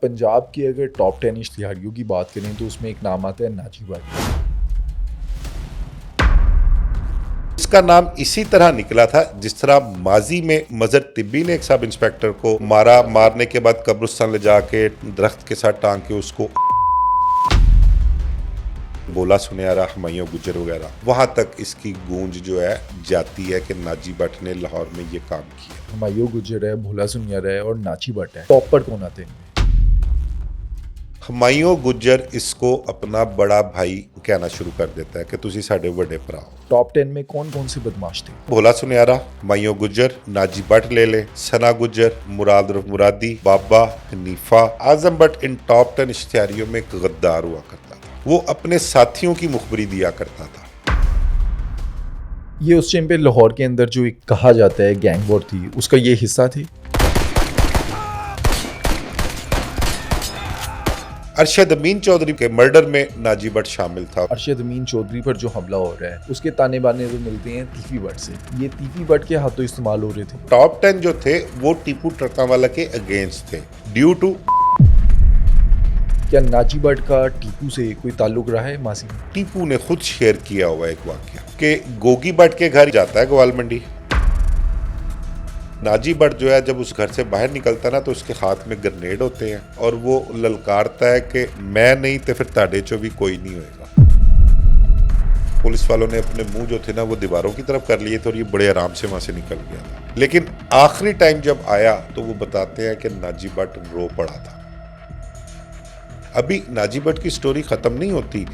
पंजाब की अगर टॉप 10 इश्तिहारियों की बात करें तो उसमें एक नाम आता है नाजी भट्ट। इसका नाम इसी तरह निकला था जिस तरह माजी में मजर तिब्बी ने एक सब इंस्पेक्टर को मारा, मारने के बाद कब्रिस्तान ले जाके दरख्त के साथ टांग के उसको बोला सुनियारा, हुमायूं गुजर वगैरह, वहां तक इसकी गूंज जो है जाती है कि नाजी भट्ट ने लाहौर में ये काम किया। हुमायूं गुजर है, भोला सुनियारा है और नाची भट्ट है। टॉप पर कौन आते हैं? हुमायूं गुजर इसको अपना बड़ा भाई कहना शुरू कर देता है कि तुसी साडे बड़े भरा हो। टॉप 10 में कौन कौन से बदमाश थे? भोला सुनियारा, हुमायूं गुजर, नाजी भट्ट ले ले, सना गुजर, मुराद उर्फ मुरादी, बाबा, हनीफा। आजम भट्ट इन टॉप 10 इश्तिहारियों में एक गद्दार हुआ करता था। वो अपने साथियों की मुखबरी दिया करता था। ये उस टाइम पे लाहौर के अंदर जो एक कहा जाता है गैंग वॉर थी, उसका ये हिस्सा थे। अरशद अमीन चौधरी के मर्डर में नाजी भट्ट शामिल था। अरशद अमीन चौधरी पर जो हमला हो रहा है उसके ताने बाने तो मिलते हैं तीफी भट्ट से। ये तीफी भट्ट के हाथों इस्तेमाल हो रहे थे। टॉप 10 जो थे वो टीपू ट्रकावाला के अगेंस्ट थे ड्यू टू। क्या नाजी भट्ट का टीपू से कोई ताल्लुक रहा है मासी में? टीपू ने खुद शेयर किया हुआ एक वाक्य कि गोगी भट्ट के घर जाता है ग्वाल मंडी। नाजी भट्ट जो है जब उस घर से बाहर निकलता ना तो उसके हाथ में ग्रेनेड होते हैं और वो ललकारता है कि मैं नहीं तो फिर ताड़े चो भी कोई नहीं होएगा। पुलिस वालों ने अपने मुंह जो थे ना वो दीवारों की तरफ कर लिए थे और ये बड़े आराम से वहां से निकल गया था। लेकिन आखिरी टाइम जब आया तो वो बताते हैं कि नाजी भट्ट रो पड़ा था। अभी नाजी भट्ट की स्टोरी खत्म नहीं होती।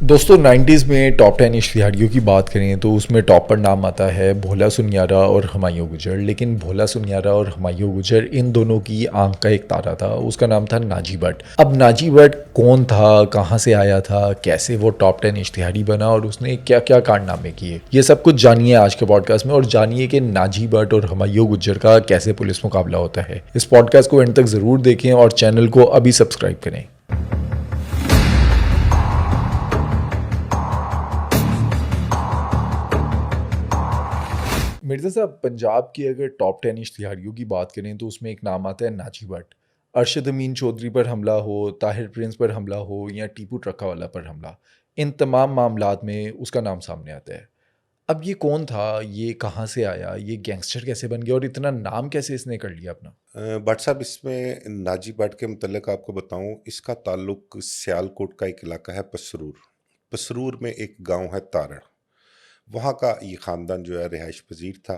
दोस्तों 90s में टॉप 10 इश्तिहारियों की बात करें तो उसमें टॉप पर नाम आता है भोला सुनियारा और हुमायूं गुजर। लेकिन भोला सुनियारा और हुमायूं गुजर इन दोनों की आंख का एक तारा था, उसका नाम था नाजी भट्ट। अब नाजी भट्ट कौन था, कहाँ से आया था, कैसे वो टॉप 10 इश्तिहारी बना और उसने क्या क्या कारनामे किए, ये सब कुछ जानिए आज के पॉडकास्ट में। और जानिए कि नाजी भट्ट और हुमायूं गुजर का कैसे पुलिस मुकाबला होता है। इस पॉडकास्ट को एंड तक ज़रूर देखें और चैनल को अभी सब्सक्राइब करें। मिर्ज़ा साहब, पंजाब की अगर टॉप 10 इश्तिहारियों की बात करें तो उसमें एक नाम आता है नाजी भट्ट। अरशद अमीन चौधरी पर हमला हो, ताहिर प्रिंस पर हमला हो या टीपू ट्रकावाला पर हमला, इन तमाम मामलात में उसका नाम सामने आता है। अब ये कौन था, ये कहाँ से आया, ये गैंगस्टर कैसे बन गया और इतना नाम कैसे इसने कर लिया अपना? भट्ट साहब, इसमें नाजी भट्ट के मुतल्लिक आपको बताऊं, इसका ताल्लुक सियालकोट का एक इलाका है पसरूर। पसरूर में एक गांव है तारड़, वहाँ का ये ख़ानदान जो है रिहाइश पजीर था।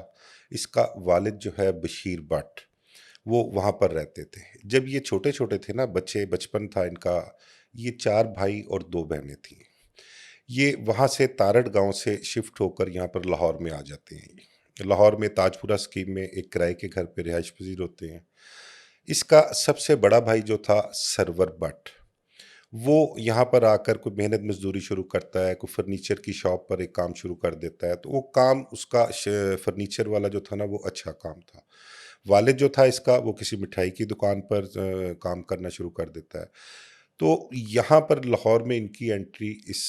इसका वालिद जो है बशीर भट्ट, वो वहाँ पर रहते थे। जब ये छोटे छोटे थे ना, बचपन था इनका, ये 4 भाई और 2 बहनें थीं। ये वहाँ से तारड़ गांव से शिफ्ट होकर यहाँ पर लाहौर में आ जाते हैं। लाहौर में ताजपुरा स्कीम में एक किराए के घर पे रिहाइश पजीर होते हैं। इसका सबसे बड़ा भाई जो था सरवर भट्ट, वो यहाँ पर आकर कोई मेहनत मजदूरी शुरू करता है, कोई फर्नीचर की शॉप पर एक काम शुरू कर देता है। तो वो काम उसका फर्नीचर वाला जो था ना वो अच्छा काम था। वालिद जो था इसका, वो किसी मिठाई की दुकान पर काम करना शुरू कर देता है। तो यहाँ पर लाहौर में इनकी एंट्री इस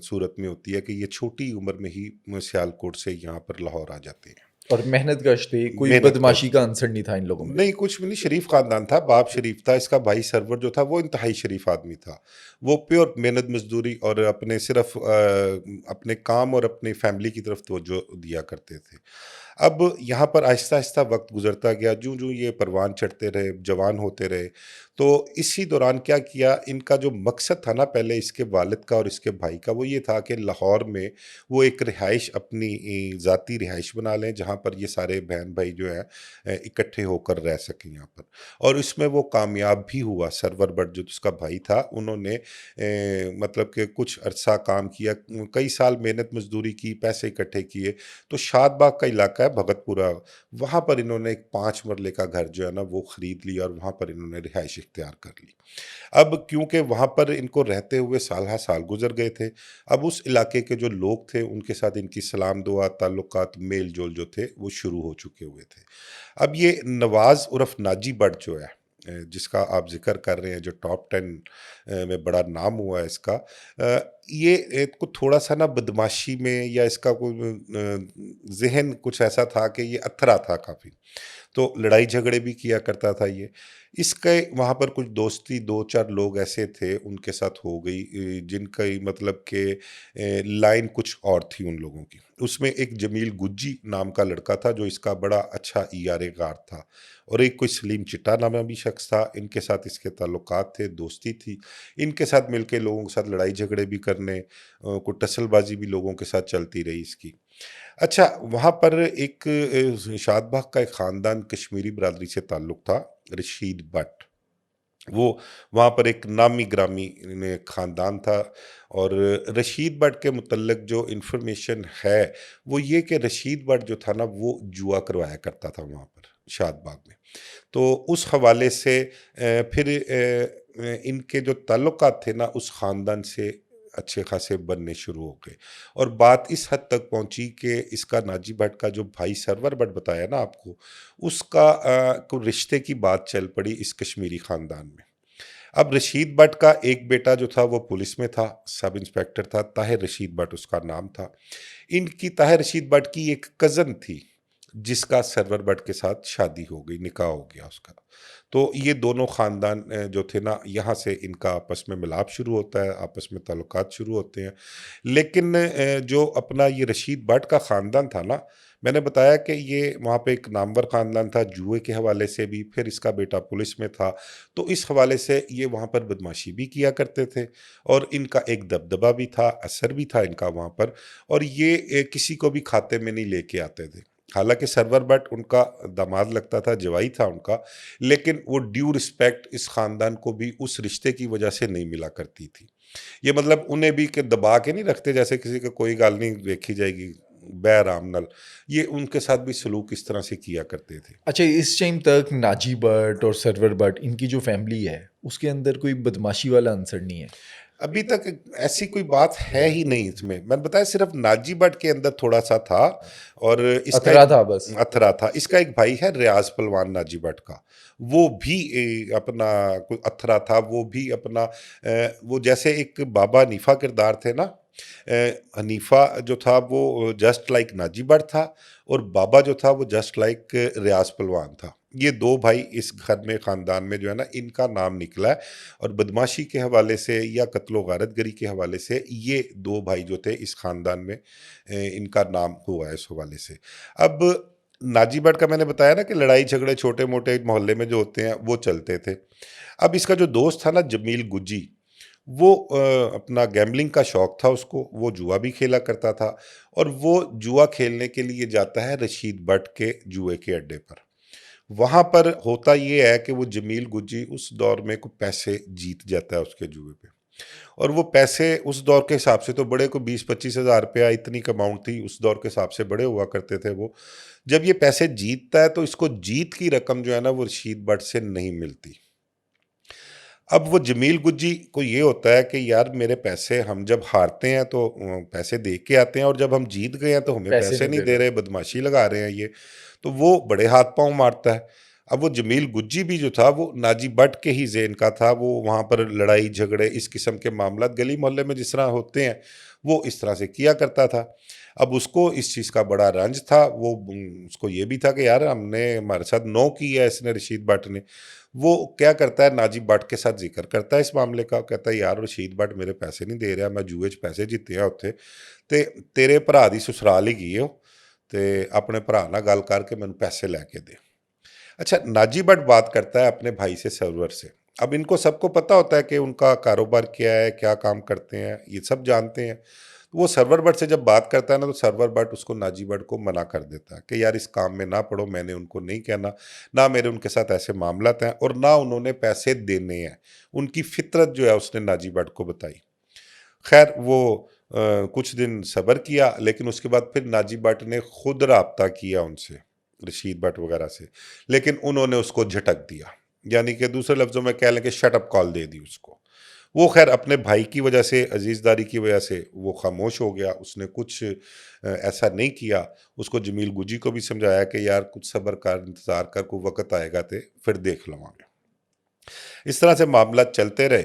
सूरत में होती है कि ये छोटी उम्र में ही सियालकोट से यहाँ पर लाहौर आ जाते हैं। और मेहनत कश थे, कोई मेहनत बदमाशी कश का अंसर नहीं था इन लोगों में। नहीं, कुछ भी नहीं, शरीफ खानदान था। बाप शरीफ था, इसका भाई सरवर जो था वो इंतहाई शरीफ आदमी था। वो प्योर मेहनत मजदूरी और अपने सिर्फ अपने काम और अपनी फैमिली की तरफ तवज्जो दिया करते थे। अब यहाँ पर आहिस्ता आहिस्ता वक्त गुजरता गया, जूं जूं ये परवान चढ़ते रहे, जवान होते रहे। तो इसी दौरान क्या किया, इनका जो मकसद था ना पहले इसके वालिद का और इसके भाई का, वो ये था कि लाहौर में वो एक रिहाइश, अपनी ज़ाती रिहाइश बना लें जहाँ पर ये सारे बहन भाई जो है इकट्ठे होकर रह सकें यहाँ पर। और इसमें वो कामयाब भी हुआ। सरवर भट्ट जो उसका भाई था, उन्होंने मतलब कि कुछ अरसा काम किया, कई साल मेहनत मजदूरी की, पैसे इकट्ठे किए। तो शादबाग का इलाका है भगतपुरा, वहाँ पर इन्होंने एक 5 मरले का घर जो है ना वो ख़रीद लिया और वहाँ पर इन्होंने रिहाइश इख्तियार कर ली। अब क्योंकि वहाँ पर इनको रहते हुए साल हा साल गुजर गए थे, अब उस इलाके के जो लोग थे उनके साथ इनकी सलाम दुआ, ताल्लुकात, मेल जोल जो थे वो शुरू हो चुके हुए थे। अब ये नवाज़ उर्फ नाजी भट्ट जो है, जिसका आप ज़िक्र कर रहे हैं, जो टॉप 10 में बड़ा नाम हुआ है इसका, ये को थोड़ा-सा ना बदमाशी में या इसका कोई ज़हन कुछ ऐसा था कि ये अथरा था काफ़ी। तो लड़ाई झगड़े भी किया करता था ये। इसके वहाँ पर कुछ दोस्ती 2-4 लोग ऐसे थे उनके साथ हो गई, जिनका मतलब कि लाइन कुछ और थी उन लोगों की। उसमें एक जमील गुज्जी नाम का लड़का था जो इसका बड़ा अच्छा ईआर-ए-कार था, और एक कोई सलीम चिट्टा नामा भी शख्स था। इनके साथ इसके ताल्लुकात थे, दोस्ती थी। इनके साथ मिलके लोगों के साथ लड़ाई झगड़े भी करने, कोई टसलबाजी भी लोगों के साथ चलती रही इसकी। अच्छा, वहाँ पर एक शाद बाग का एक ख़ानदान कश्मीरी बरादरी से ताल्लुक़ था, रशीद बट। वो वहाँ पर एक नामी-गिरामी ख़ानदान था, और रशीद बट के मुतल्लिक़ जो इन्फॉर्मेशन है, वो ये कि रशीद बट जो था ना, वो जुआ करवाया करता था वहाँ पर, शाद बाग में। तो उस हवाले से फिर इनके जो ताल्लुकात थे ना, उस ख़ानदान से अच्छे खासे बनने शुरू हो गए, और बात इस हद तक पहुंची कि इसका नाजी भट्ट का जो भाई सरवर भट्ट बताया ना आपको, उसका को रिश्ते की बात चल पड़ी इस कश्मीरी खानदान में। अब रशीद भट्ट का एक बेटा जो था वो पुलिस में था, सब इंस्पेक्टर था, ताहिर रशीद भट्ट उसका नाम था। इनकी ताहिर रशीद भट्ट की एक कज़न थी, जिसका सरवर भट्ट के साथ शादी हो गई, निकाह हो गया उसका। तो ये दोनों ख़ानदान जो थे ना, यहाँ से इनका आपस में मिलाप शुरू होता है, आपस में ताल्लुकात शुरू होते हैं। लेकिन जो अपना ये रशीद भट्ट का ख़ानदान था ना, मैंने बताया कि ये वहाँ पे एक नामवर ख़ानदान था जुए के हवाले से भी, फिर इसका बेटा पुलिस में था, तो इस हवाले से ये वहाँ पर बदमाशी भी किया करते थे, और इनका एक दबदबा भी था, असर भी था इनका वहाँ पर, और ये किसी को भी खाते में नहीं लेके आते थे। हालाँकि सरवर भट्ट उनका दामाद लगता था, जवाई था उनका, लेकिन वो ड्यू रिस्पेक्ट इस ख़ानदान को भी उस रिश्ते की वजह से नहीं मिला करती थी। ये मतलब उन्हें भी कि दबा के नहीं रखते, जैसे किसी को कोई गल नहीं देखी जाएगी, बे-आराम नाल, ये उनके साथ भी सलूक इस तरह से किया करते थे। अच्छा, इस टाइम तक नाजी भट्ट और सरवर भट्ट इनकी जो फैमिली है, उसके अंदर कोई बदमाशी वाला अंसर नहीं है? अभी तक ऐसी कोई बात है ही नहीं इसमें। मैंने बताया सिर्फ नाजी भट्ट के अंदर थोड़ा-सा था, और इसका अथरा था बस। एक अथरा था। इसका एक भाई है रियाज़ पहलवान नाजी भट्ट का। वो भी अपना कोई अथरा था, वो भी अपना वो जैसे एक बाबा हनीफ़ा किरदार थे ना, हनीफ़ा जो था वो जस्ट लाइक नाजी भट्ट था, और बाबा जो था वो जस्ट लाइक रियाज़ पहलवान था। ये 2 भाई इस घर में ख़ानदान में जो है ना, इनका नाम निकला है, और बदमाशी के हवाले से या कत्लो-गारतगरी के हवाले से ये 2 भाई जो थे इस ख़ानदान में इनका नाम हुआ है इस हवाले से। अब नाजी भट्ट का मैंने बताया ना कि लड़ाई झगड़े छोटे-मोटे मोहल्ले में जो होते हैं वो चलते थे। अब इसका जो दोस्त था ना जमील गुज्जी, वो अपना गैम्बलिंग का शौक था उसको, वो जुआ भी खेला करता था, और वो जुआ खेलने के लिए जाता है रशीद भट्ट के जुए के अड्डे पर। वहाँ पर होता ये है कि वो जमील गुज्जी उस दौर में कुछ पैसे जीत जाता है उसके जुए पे, और वो पैसे उस दौर के हिसाब से तो बड़े, को 20-25 हज़ार रुपया इतनी क अमाउंट थी, उस दौर के हिसाब से बड़े हुआ करते थे वो। जब ये पैसे जीतता है तो इसको जीत की रकम जो है ना, वो रशीद भट्ट से नहीं मिलती। अब वो जमील गुज्जी को ये होता है कि यार मेरे पैसे, हम जब हारते हैं तो पैसे दे के आते हैं, और जब हम जीत गए हैं तो हमें पैसे पैसे नहीं नहीं दे दे रहे। रहे, बदमाशी लगा रहे हैं ये। तो वो बड़े हाथ-पाँव मारता है। अब वो जमील गुज्जी भी जो था वो नाजी भट्ट के ही ज़ेन का था, वो वहाँ पर लड़ाई झगड़े इस किस्म के मामलात गली मोहल्ले में जिस तरह होते हैं, वो इस तरह से किया करता था। अब उसको इस चीज़ का बड़ा रंज था, वो उसको ये भी था कि यार हमने, हमारे साथ नौ की है इसने, रशीद भट्ट ने। वो क्या करता है, नाजी भट्ट के साथ ज़िक्र करता है इस मामले का, कहता है यार रशीद भट्ट मेरे पैसे नहीं दे रहा, मैं जुए 'ਚ पैसे जित्ते आ उत्थे, ते तेरे भरा दी ससुराल ही गई ओ, ते अपने भरा नाल गल करके मैनूं पैसे लैके दे। अच्छा, नाजी भट्ट बात करता है अपने भाई से, सरवर से। अब इनको सबको पता होता है कि उनका कारोबार क्या है, क्या काम करते हैं, ये सब जानते हैं। तो वो सरवर भट्ट से जब बात करता है ना, तो सरवर भट्ट उसको, नाजी भट्ट को मना कर देता है कि यार इस काम में ना पड़ो, मैंने उनको नहीं कहना, ना मेरे उनके साथ ऐसे मामलात हैं, और ना उन्होंने पैसे देने हैं। उनकी फितरत जो है उसने नाजी भट्ट को बताई। खैर वो कुछ दिन सब्र किया, लेकिन उसके बाद फिर नाजी भट्ट ने खुद राब्ता किया उनसे, रशीद भट्ट वगैरह से, लेकिन उन्होंने उसको झटक दिया। यानी कि दूसरे लफ्ज़ों में कह लें कि शट अप कॉल दे दी उसको। वो खैर अपने भाई की वजह से, अजीज़दारी की वजह से वो खामोश हो गया, उसने कुछ ऐसा नहीं किया। उसको जमील गुज्जी को भी समझाया कि यार कुछ सब्र कर, इंतज़ार कर, कोई वक़्त आएगा ते फिर देख लवांगे। इस तरह से मामला चलते रहे।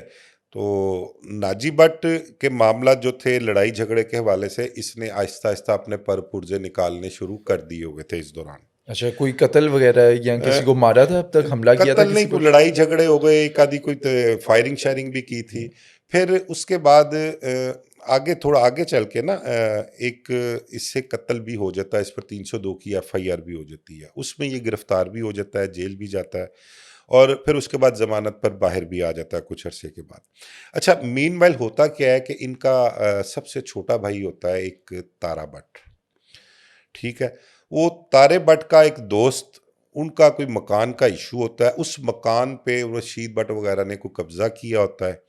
तो नाजी भट्ट के मामला जो थे लड़ाई झगड़े के हवाले से, इसने आहिस्ता आहिस्ता अपने पर पुर्जे निकालने शुरू कर दिए हुए थे इस दौरान। अच्छा, कोई कत्ल वगैरह या अ, किसी को मारा था, अब तक हमला किया था कत्ल नहीं, किसी कोई पर? लड़ाई झगड़े हो गए, एक आधी कोई फायरिंग शायरिंग भी की थी। फिर उसके बाद आगे थोड़ा आगे चल के ना एक इससे कत्ल भी हो जाता है, इस पर 302 की एफआईआर भी हो जाती है, उसमें ये गिरफ्तार भी हो जाता है, जेल भी जाता है, और फिर उसके बाद जमानत पर बाहर भी आ जाता है कुछ अरसे के बाद। अच्छा, मीनवाइल होता क्या है कि इनका सबसे छोटा भाई होता है एक तारा भट्ट, ठीक है। वो तारे भट्ट का एक दोस्त, उनका कोई मकान का इशू होता है, उस मकान पे रशीद भट्ट वगैरह ने कोई कब्जा किया होता है।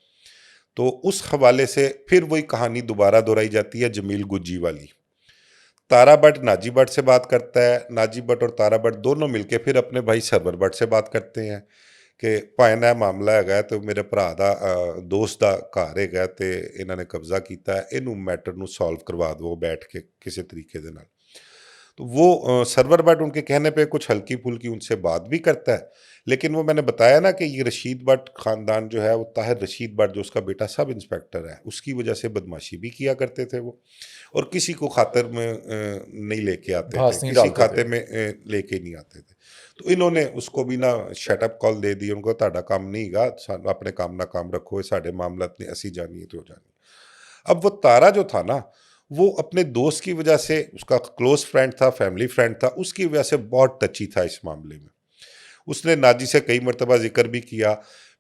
तो उस हवाले से फिर वही कहानी दोबारा दोहराई जाती है जमील गुज्जी वाली। तारा भट्ट नाजी भट्ट से बात करता है, नाजी भट्ट और तारा भट्ट दोनों मिलके फिर अपने भाई सरवर भट्ट से बात करते हैं कि भाई ना मामला है, तो मेरे भरा दा दोस्त का घर है, तो इन्होंने कब्जा किया है, इनू मैटर नू सॉल्व करवा दो बैठ के किसी तरीके दे नाल। तो वो सरवर भट्ट उनके कहने पे कुछ हल्की फुल्की उनसे बात भी करता है, लेकिन वो मैंने बताया ना कि ये रशीद भट्ट खानदान जो है, वो ताहिर रशीद भट्ट जो उसका बेटा सब इंस्पेक्टर है, उसकी वजह से बदमाशी भी किया करते थे वो, और किसी को खातर में नहीं लेके आते थे, घास नहीं किसी डालते थे। खाते में लेके नहीं आते थे। तो इन्होंने उसको भी ना शटअप कॉल दे दी, उनको ताड़ा काम नहीं गा, अपने काम ना काम रखो, ये साढ़े मामला ने असी जानिए तो जानिए। अब वो तारा जो था ना, वो अपने दोस्त की वजह से, उसका क्लोज फ्रेंड था, फैमिली फ्रेंड था, उसकी वजह से बहुत टची था इस मामले में। उसने नाजी से कई मरतबा जिक्र भी किया।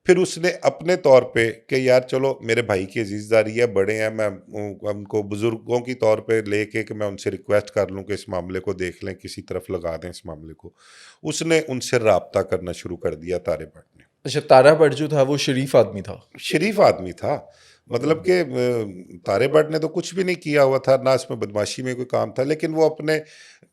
फिर उसने अपने तौर पे कि यार चलो मेरे भाई की अजीज़दारी है, बड़े हैं, मैं उनको बुज़ुर्गों की तौर पे लेके कि मैं उनसे रिक्वेस्ट कर लूँ कि इस मामले को देख लें, किसी तरफ लगा दें इस मामले को। उसने उनसे राब्ता करना शुरू कर दिया तारे भट्ट ने। अच्छा, तारा भट्ट जो था वो शरीफ आदमी था। शरीफ आदमी था, मतलब कि तारे भट्ट ने तो कुछ भी नहीं किया हुआ था, ना इसमें बदमाशी में कोई काम था, लेकिन वो अपने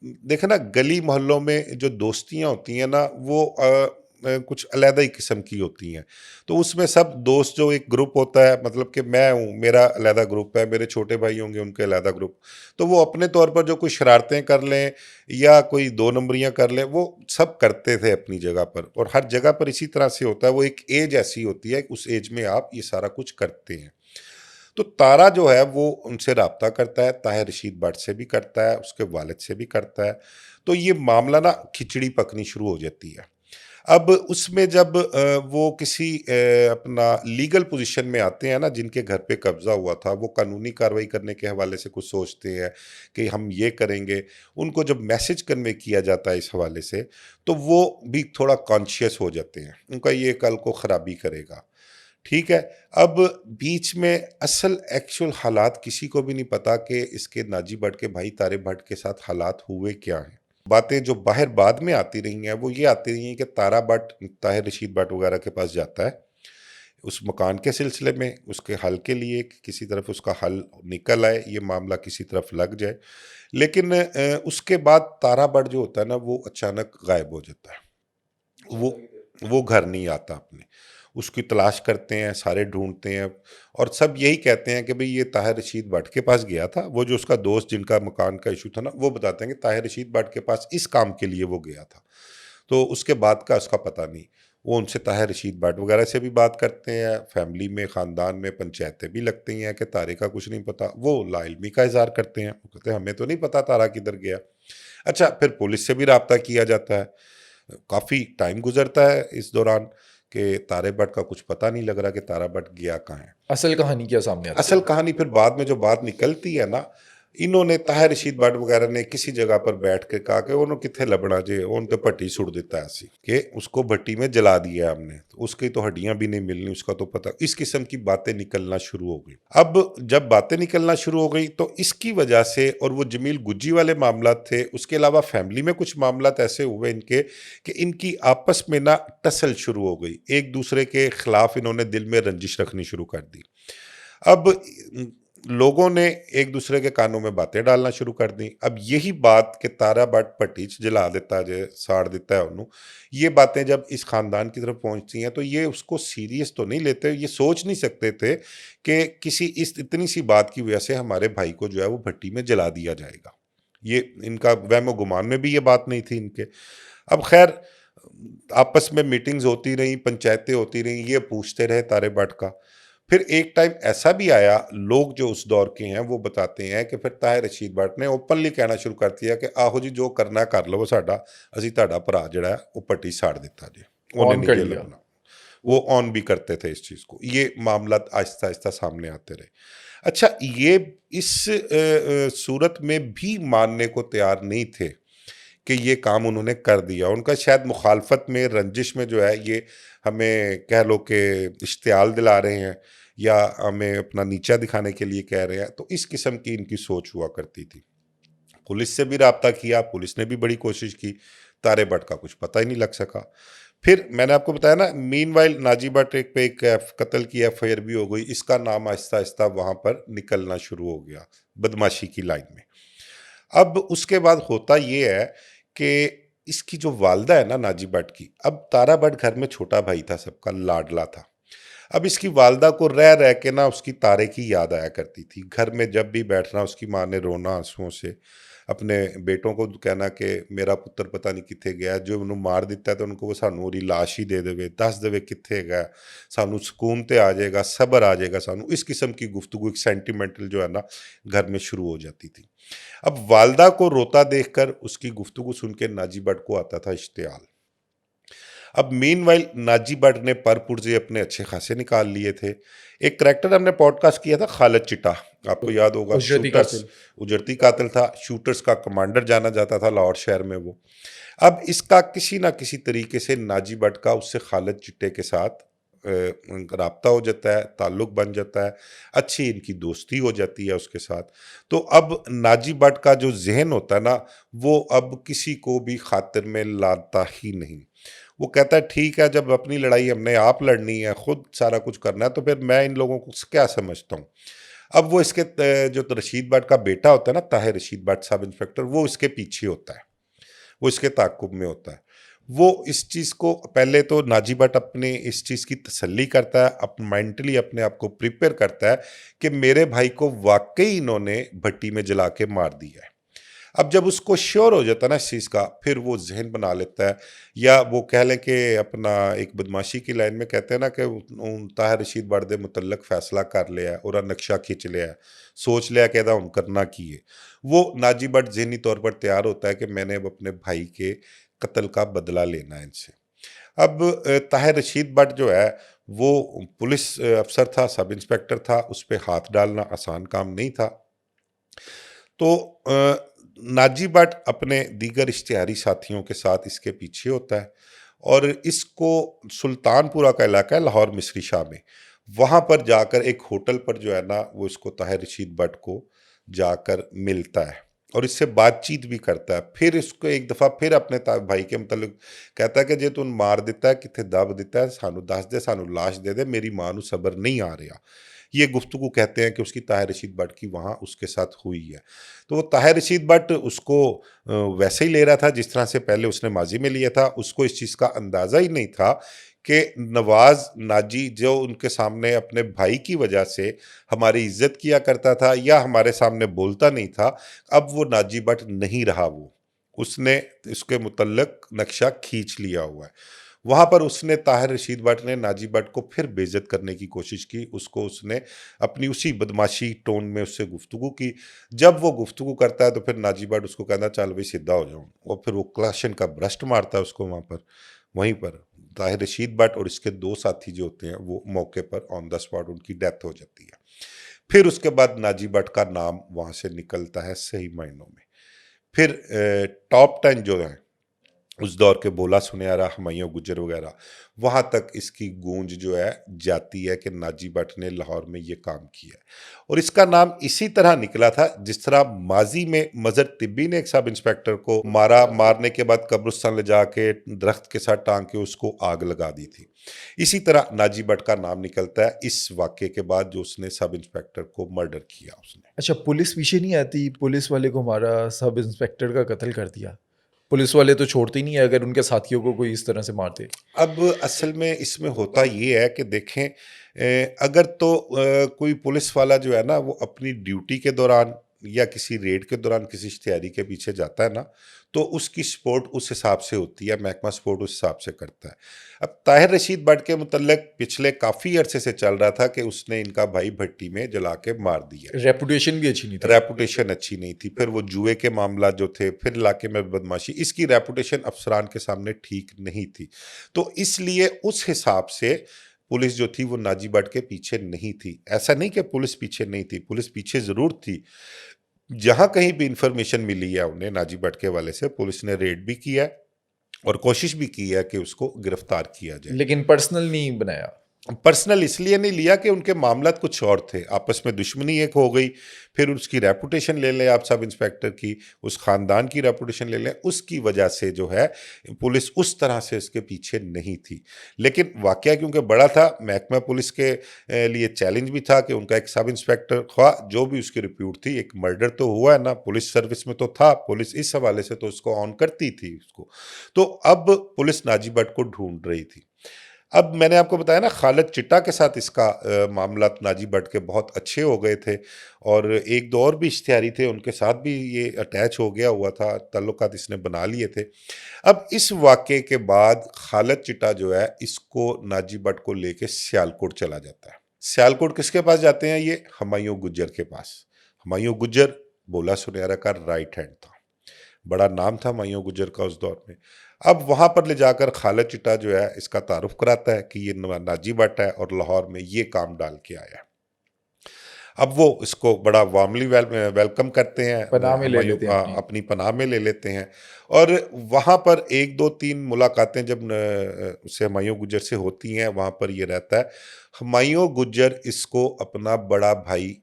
देखे ना गली मोहल्लों में जो दोस्तियां होती हैं ना, वो कुछ अलहदा ही किस्म की होती हैं। तो उसमें सब दोस्त जो एक ग्रुप होता है, मतलब कि मैं हूँ, मेरा अलहदा ग्रुप है, मेरे छोटे भाई होंगे उनके अलहदा ग्रुप, तो वो अपने तौर पर जो कोई शरारतें कर लें या कोई दो नंबरियां कर लें, वो सब करते थे अपनी जगह पर, और हर जगह पर इसी तरह से होता है। वो एक एज ऐसी होती है, उस एज में आप ये सारा कुछ करते हैं। तो तारा जो है वो उनसे राब्ता करता है, ताहिर रशीद भट्ट से भी करता है, उसके वालिद से भी करता है। तो ये मामला ना खिचड़ी पकनी शुरू हो जाती है। अब उसमें जब वो किसी अपना लीगल पोजीशन में आते हैं ना, जिनके घर पे कब्जा हुआ था, वो कानूनी कार्रवाई करने के हवाले से कुछ सोचते हैं कि हम ये करेंगे। उनको जब मैसेज कन्वे किया जाता है इस हवाले से, तो वो भी थोड़ा कॉन्शियस हो जाते हैं, उनका ये कल को खराबी करेगा, ठीक है। अब बीच में असल एक्चुअल हालात किसी को भी नहीं पता कि इसके नाजी भट्ट के भाई तारे भट्ट के साथ हालात हुए क्या हैं। बातें जो बाहर बाद में आती रही हैं वो ये आती रही हैं कि तारा भट्ट ताहिर रशीद भट्ट वगैरह के पास जाता है उस मकान के सिलसिले में, उसके हल के लिए कि किसी तरफ उसका हल निकल आए, ये मामला किसी तरफ लग जाए। लेकिन उसके बाद तारा भट्ट जो होता है ना, वो अचानक गायब हो जाता है। वो वो घर नहीं आता अपने, उसकी तलाश करते हैं, सारे ढूंढते हैं, और सब यही कहते हैं कि भाई ये ताहिर रशीद भट्ट के पास गया था। वो जो उसका दोस्त जिनका मकान का इशू था ना, वो बताते हैं कि ताहिर रशीद भट्ट के पास इस काम के लिए वो गया था। तो उसके बाद का उसका पता नहीं। वो उनसे ताहिर रशीद भट्ट वगैरह से भी बात करते हैं, फैमिली में, ख़ानदान में पंचायतें भी लगती हैं कि तारे का कुछ नहीं पता। वो लाइल्मी का इज़हार करते हैं, वो कहते हैं हमें तो नहीं पता तारा किधर गया। अच्छा, फिर पुलिस से भी रब्ता किया जाता है। काफ़ी टाइम गुजरता है इस दौरान कि तारे भट्ट का कुछ पता नहीं लग रहा कि तारा भट्ट गया कहाँ है। असल कहानी क्या सामने आती असल है? कहानी फिर बाद में जो बात निकलती है ना, इन्होंने ताहिर रशीद भट्ट वगैरह ने किसी जगह पर बैठ के कहा कि उन्होंने कितने लबना जे उन तो भट्टी सुट देता है असी कि उसको भट्टी में जला दिया हमने, तो उसकी तो हड्डियां भी नहीं मिलनी, उसका तो पता। इस किस्म की बातें निकलना शुरू हो गई। अब जब बातें निकलना शुरू हो गई तो इसकी वजह से, और वो जमील गुज्जी वाले मामला थे, उसके अलावा फैमिली में कुछ मामला ऐसे हुए इनके कि इनकी आपस में ना टसल शुरू हो गई, एक दूसरे के खिलाफ इन्होंने दिल में रंजिश रखनी शुरू कर दी। अब लोगों ने एक दूसरे के कानों में बातें डालना शुरू कर दी। अब यही बात कि तारा भट्ट भट्टी च जला देता जे, साड़ देता है उन्होंने, ये बातें जब इस खानदान की तरफ पहुंचती हैं तो ये उसको सीरियस तो नहीं लेते, ये सोच नहीं सकते थे कि किसी इस इतनी सी बात की वजह से हमारे भाई को जो है वो भट्टी में जला दिया जाएगा। ये इनका वहमो गुमान में भी ये बात नहीं थी इनके। अब खैर आपस में मीटिंग्स होती रहीं, पंचायतें होती रहीं, ये पूछते रहे तारे भट्ट का। फिर एक टाइम ऐसा भी आया, लोग जो उस दौर के हैं वो बताते हैं कि फिर ताहिर रशीद भट्ट ने ओपनली कहना शुरू कर दिया कि आहो जी जो करना है कर लवो साडा, ਅਸੀਂ ਤੁਹਾਡਾ ਭਰਾ ਜਿਹੜਾ है वो पट्टी साड़ दिता जी, उन्हें ऑन नहीं कर जे लिया। लगना। वो ऑन भी करते थे इस चीज़ को। ये मामला आहिस्ता आहिस्ता सामने आते रहे। अच्छा, ये इस सूरत में भी मानने को तैयार नहीं थे कि ये काम उन्होंने कर दिया। उनका शायद मुखालफत में, रंजिश में जो है, ये हमें कह लो कि इश्तियाल दिला रहे हैं या हमें अपना नीचा दिखाने के लिए कह रहे हैं। तो इस किस्म की इनकी सोच हुआ करती थी। पुलिस से भी राब्ता किया, पुलिस ने भी बड़ी कोशिश की, तारे भट्ट का कुछ पता ही नहीं लग सका। फिर मैंने आपको बताया ना, मीनवाइल नाजी भट्ट पे एक कत्ल की एफआईआर भी हो गई। इसका नाम आहिस्ता आहिस्ता वहाँ पर निकलना शुरू हो गया बदमाशी की लाइन में। अब उसके बाद होता ये है कि इसकी जो वालदा है ना नाजी भट्ट की, अब तारा भट्ट घर में छोटा भाई था, सबका लाडला था। अब इसकी वालदा को रह रह के ना उसकी तारे की याद आया करती थी। घर में जब भी बैठना, उसकी माँ ने रोना आंसुओं से, अपने बेटों को कहना कि मेरा पुत्र पता नहीं कित्थे गया, जो उन्होंने मार दिता है तो उनको वो सानू ओदी लाश ही दे देवे, दस देवे कित्थे गया, सानू सुकून ते आ जाएगा, सबर आ जाएगा सानू। इस किस्म की गुफ्तगू एक सेंटिमेंटल जो है ना घर में शुरू हो जाती थी। अब वालदा को रोता देखकर उसकी गुफ्तगू सुन के नाजी भट्ट को आता था इश्तियाल। अब मीनवाइल नाजी भट्ट ने पर पुर्जे अपने अच्छे खासे निकाल लिए थे। एक करैक्टर हमने पॉडकास्ट किया था, खालिद चिट्टा, आपको याद होगा, उजरती शूटर्स, कातिल। उजरती कातिल था, शूटर्स का कमांडर जाना जाता था लाहौर शहर में वो। अब इसका किसी ना किसी तरीके से नाजी भट्ट का उससे खालिद चिट्टे के साथ राब्ता हो जाता है, ताल्लुक बन जाता है, अच्छी इनकी दोस्ती हो जाती है उसके साथ। तो अब नाजी भट्ट का जो जहन होता है ना, वो अब किसी को भी खातिर में लाता ही नहीं। वो कहता है ठीक है, जब अपनी लड़ाई हमने आप लड़नी है, खुद सारा कुछ करना है, तो फिर मैं इन लोगों को क्या समझता हूँ। अब वो इसके जो तो रशीद भट्ट का बेटा होता है ना, ताहिर रशीद भट्ट सब इंस्पेक्टर, वो इसके पीछे होता है, वो इसके ताक़ुब में होता है। वो इस चीज़ को पहले तो नाजी भट्ट अपने इस चीज़ की तसल्ली करता है, मेंटली अपने आप को प्रिपेयर करता है कि मेरे भाई को वाकई इन्होंने भट्टी में जला के मार दिया है। अब जब उसको श्योर हो जाता है ना इस चीज़ का, फिर वो ज़हन बना लेता है, या वो कह लें कि अपना एक बदमाशी की लाइन में कहते हैं ना कि ताहिर रशीद भट्ट दे मुतल्लक फैसला कर लिया है और नक्शा खींच लिया है, सोच लिया कि हम करना की है। वो नाजी भट्ट ज़हनी तौर पर तैयार होता है कि मैंने अब अपने भाई के कत्ल का बदला लेना है इनसे। अब ताहिर रशीद भट्ट जो है वो पुलिस अफसर था, सब इंस्पेक्टर था, उस पर हाथ डालना आसान काम नहीं था। तो नाजी भट्ट अपने दीगर इश्तिहारी साथियों के साथ इसके पीछे होता है और इसको सुल्तानपुरा का इलाका है लाहौर मिस्री शाह में, वहाँ पर जाकर एक होटल पर जो है ना वो इसको ताहिर रशीद भट्ट को जाकर मिलता है और इससे बातचीत भी करता है। फिर इसको एक दफ़ा फिर अपने भाई के मतलब कहता है कि जे तून मार दिता है, कितने दब दिता है, सानू दस दे, सानू लाश दे दे, मेरी मां नू सबर नहीं आ रहा। ये गुफ्तगू कहते हैं कि उसकी ताहिर रशीद भट्ट की वहाँ उसके साथ हुई है। तो वो ताहिर रशीद भट्ट उसको वैसे ही ले रहा था जिस तरह से पहले उसने माजी में लिया था। उसको इस चीज़ का अंदाज़ा ही नहीं था कि नवाज नाजी जो उनके सामने अपने भाई की वजह से हमारी इज्जत किया करता था या हमारे सामने बोलता नहीं था, अब वो नाजी भट्ट नहीं रहा। वो उसने इसके मुतल्लिक नक्शा खींच लिया हुआ है। वहाँ पर उसने ताहिर रशीद भट्ट ने नाजी भट्ट को फिर बेइज्जत करने की कोशिश की। उसको उसने अपनी उसी बदमाशी टोन में उससे गुफ्तगू की। जब वो गुफ्तगू करता है तो फिर नाजी भट्ट उसको कहता चल भाई सीधा हो जाऊँ, और फिर वो क्लाशन का ब्रस्ट मारता है उसको वहाँ पर। वहीं पर ताहिर रशीद भट्ट और इसके दो साथी जो होते हैं वो मौके पर ऑन द स्पॉट उनकी डेथ हो जाती है। फिर उसके बाद नाजी भट्ट का नाम वहाँ से निकलता है सही मायनों में। फिर टॉप 10 जो है उस दौर के भोला सुनयारा, हुमायूं गुज्जर वगैरह, वहाँ तक इसकी गूंज जो है जाती है कि नाजी भट्ट ने लाहौर में ये काम किया। और इसका नाम इसी तरह निकला था जिस तरह माजी में मजर तिब्बी ने एक सब इंस्पेक्टर को मारा, मारने के बाद कब्रिस्तान ले जाके दरख्त के साथ टांग के उसको आग लगा दी थी। इसी तरह नाजी भट्ट का नाम निकलता है इस वाक़े के बाद जो उसने सब इंस्पेक्टर को मर्डर किया उसने। अच्छा, पुलिस पीछे नहीं आती, पुलिस वाले को मारा, सब इंस्पेक्टर का कत्ल कर दिया। पुलिस वाले तो छोड़ते ही नहीं है अगर उनके साथियों को कोई इस तरह से मारते। अब असल में इसमें होता ये है कि देखें, अगर तो कोई पुलिस वाला जो है ना वो अपनी ड्यूटी के दौरान या किसी रेड के दौरान किसी इश्तिहारी के पीछे जाता है ना, तो उसकी सपोर्ट उस हिसाब से होती है, महकमा सपोर्ट उस हिसाब से करता है। अब ताहिर रशीद बट के मुतल्लिक पिछले काफ़ी अरसे से चल रहा था कि उसने इनका भाई भट्टी में जला के मार दिया। रेपुटेशन भी अच्छी नहीं थी। रेपुटेशन अच्छी नहीं थी, फिर वो जुए के मामला जो थे, फिर इलाके में बदमाशी, इसकी रेपुटेशन अफसरान के सामने ठीक नहीं थी। तो इसलिए उस हिसाब से पुलिस जो थी वो नाजी बट के पीछे नहीं थी। ऐसा नहीं कि पुलिस पीछे नहीं थी, पुलिस पीछे ज़रूर थी। जहाँ कहीं भी इंफॉर्मेशन मिली है उन्हें नाजी बट के हवाले से, पुलिस ने रेड भी किया है और कोशिश भी की है कि उसको गिरफ्तार किया जाए। लेकिन पर्सनल नहीं बनाया। पर्सनल इसलिए नहीं लिया कि उनके मामलात कुछ और थे, आपस में दुश्मनी एक हो गई, फिर उसकी रेपुटेशन ले लें आप सब इंस्पेक्टर की, उस ख़ानदान की रेपुटेशन ले लें, उसकी वजह से जो है पुलिस उस तरह से इसके पीछे नहीं थी। लेकिन वाक़या क्योंकि बड़ा था, महकमा पुलिस के लिए चैलेंज भी था कि उनका एक सब इंस्पेक्टर, ख्वाह जो भी उसकी रिप्यूट थी, एक मर्डर तो हुआ है ना, पुलिस सर्विस में तो था, पुलिस इस हवाले से तो उसको ऑन करती थी उसको। तो अब पुलिस नाजी बट को ढूंढ रही थी। अब मैंने आपको बताया ना, खालिद चिट्टा के साथ इसका मामला नाजी बट के बहुत अच्छे हो गए थे और एक दो और भी इश्तिहारी थे, उनके साथ भी ये अटैच हो गया हुआ था, ताल्लुकात इसने बना लिए थे। अब इस वाक़े के बाद खालिद चिट्टा जो है, इसको नाजी बट को लेके सियालकोट चला जाता है। सियालकोट किसके पास जाते हैं ये? हुमायूं गुज्जर के पास। हुमायूं गुज्जर भोला सुनैरा का राइट हैंड था, बड़ा नाम था हुमायूं गुज्जर का उस दौर में। अब वहाँ पर ले जाकर खालिद चिट्टा जो है इसका तारुफ कराता है कि ये नाजी बट है और लाहौर में ये काम डाल के आया है। अब वो इसको बड़ा वार्मली वेलकम करते हैं, पनाह में ले हुमायूं लेते हैं अपनी। अपनी पनाह में ले लेते हैं। और वहाँ पर एक दो तीन मुलाकातें जब उससे हुमायूं गुज्जर से होती हैं, वहाँ पर ये रहता है, हुमायूं गुज्जर इसको अपना बड़ा भाई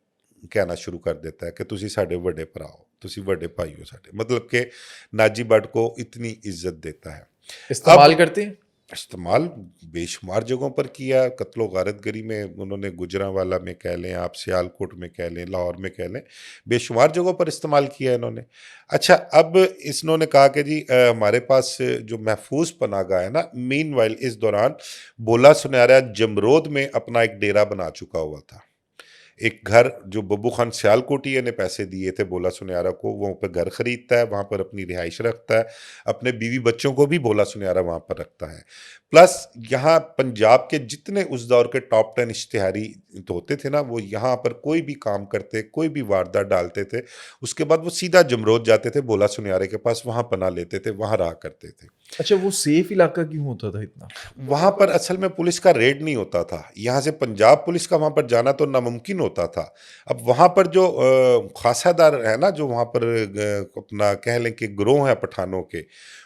कहना शुरू कर देता है कि तुसी साडे बड़े भरा हो, तुसी बड़े भाई हो साडे, मतलब कि नाजी बट को इतनी इज्जत देता है। इस्तेमाल अब करते हैं। इस्तेमाल बेशुमार जगहों पर किया, कत्लो गारतगरी में उन्होंने, गुजरांवाला में कह लें आप, सियालकोट में कह लें, लाहौर में कह लें, बेशुमार जगहों पर इस्तेमाल किया इन्होंने। अच्छा, अब इन्होंने कहा कि जी हमारे पास जो महफूज पनाहगाह है ना, मीनवाइल इस दौरान भोला सुनैरा जमरोद में अपना एक डेरा बना चुका हुआ था। एक घर जो बब्बू खान सियालकोटिया ने पैसे दिए थे भोला सुनैरा को, वो वहाँ पर घर खरीदता है, वहाँ पर अपनी रिहाइश रखता है, अपने बीवी बच्चों को भी भोला सुनैरा वहाँ पर रखता है। प्लस यहाँ पंजाब के जितने उस दौर के टॉप 10 इश्तिहारी तो होते थे ना, वो यहाँ पर कोई भी काम करते, कोई भी वारदात डालते थे, उसके बाद वो सीधा जमरोद जाते थे भोला सुनैरे के पास, वहाँ पनाह लेते थे, वहाँ रहा करते थे। अच्छा, वो सेफ इलाका क्यों होता था इतना? वहां पर असल में पुलिस का रेड नहीं होता था, यहाँ से पंजाब पुलिस का वहां पर जाना तो नामुमकिन होता था। अब वहां पर जो खासादार है ना, जो वहां पर अपना कह लें कि गिरोह है पठानों के,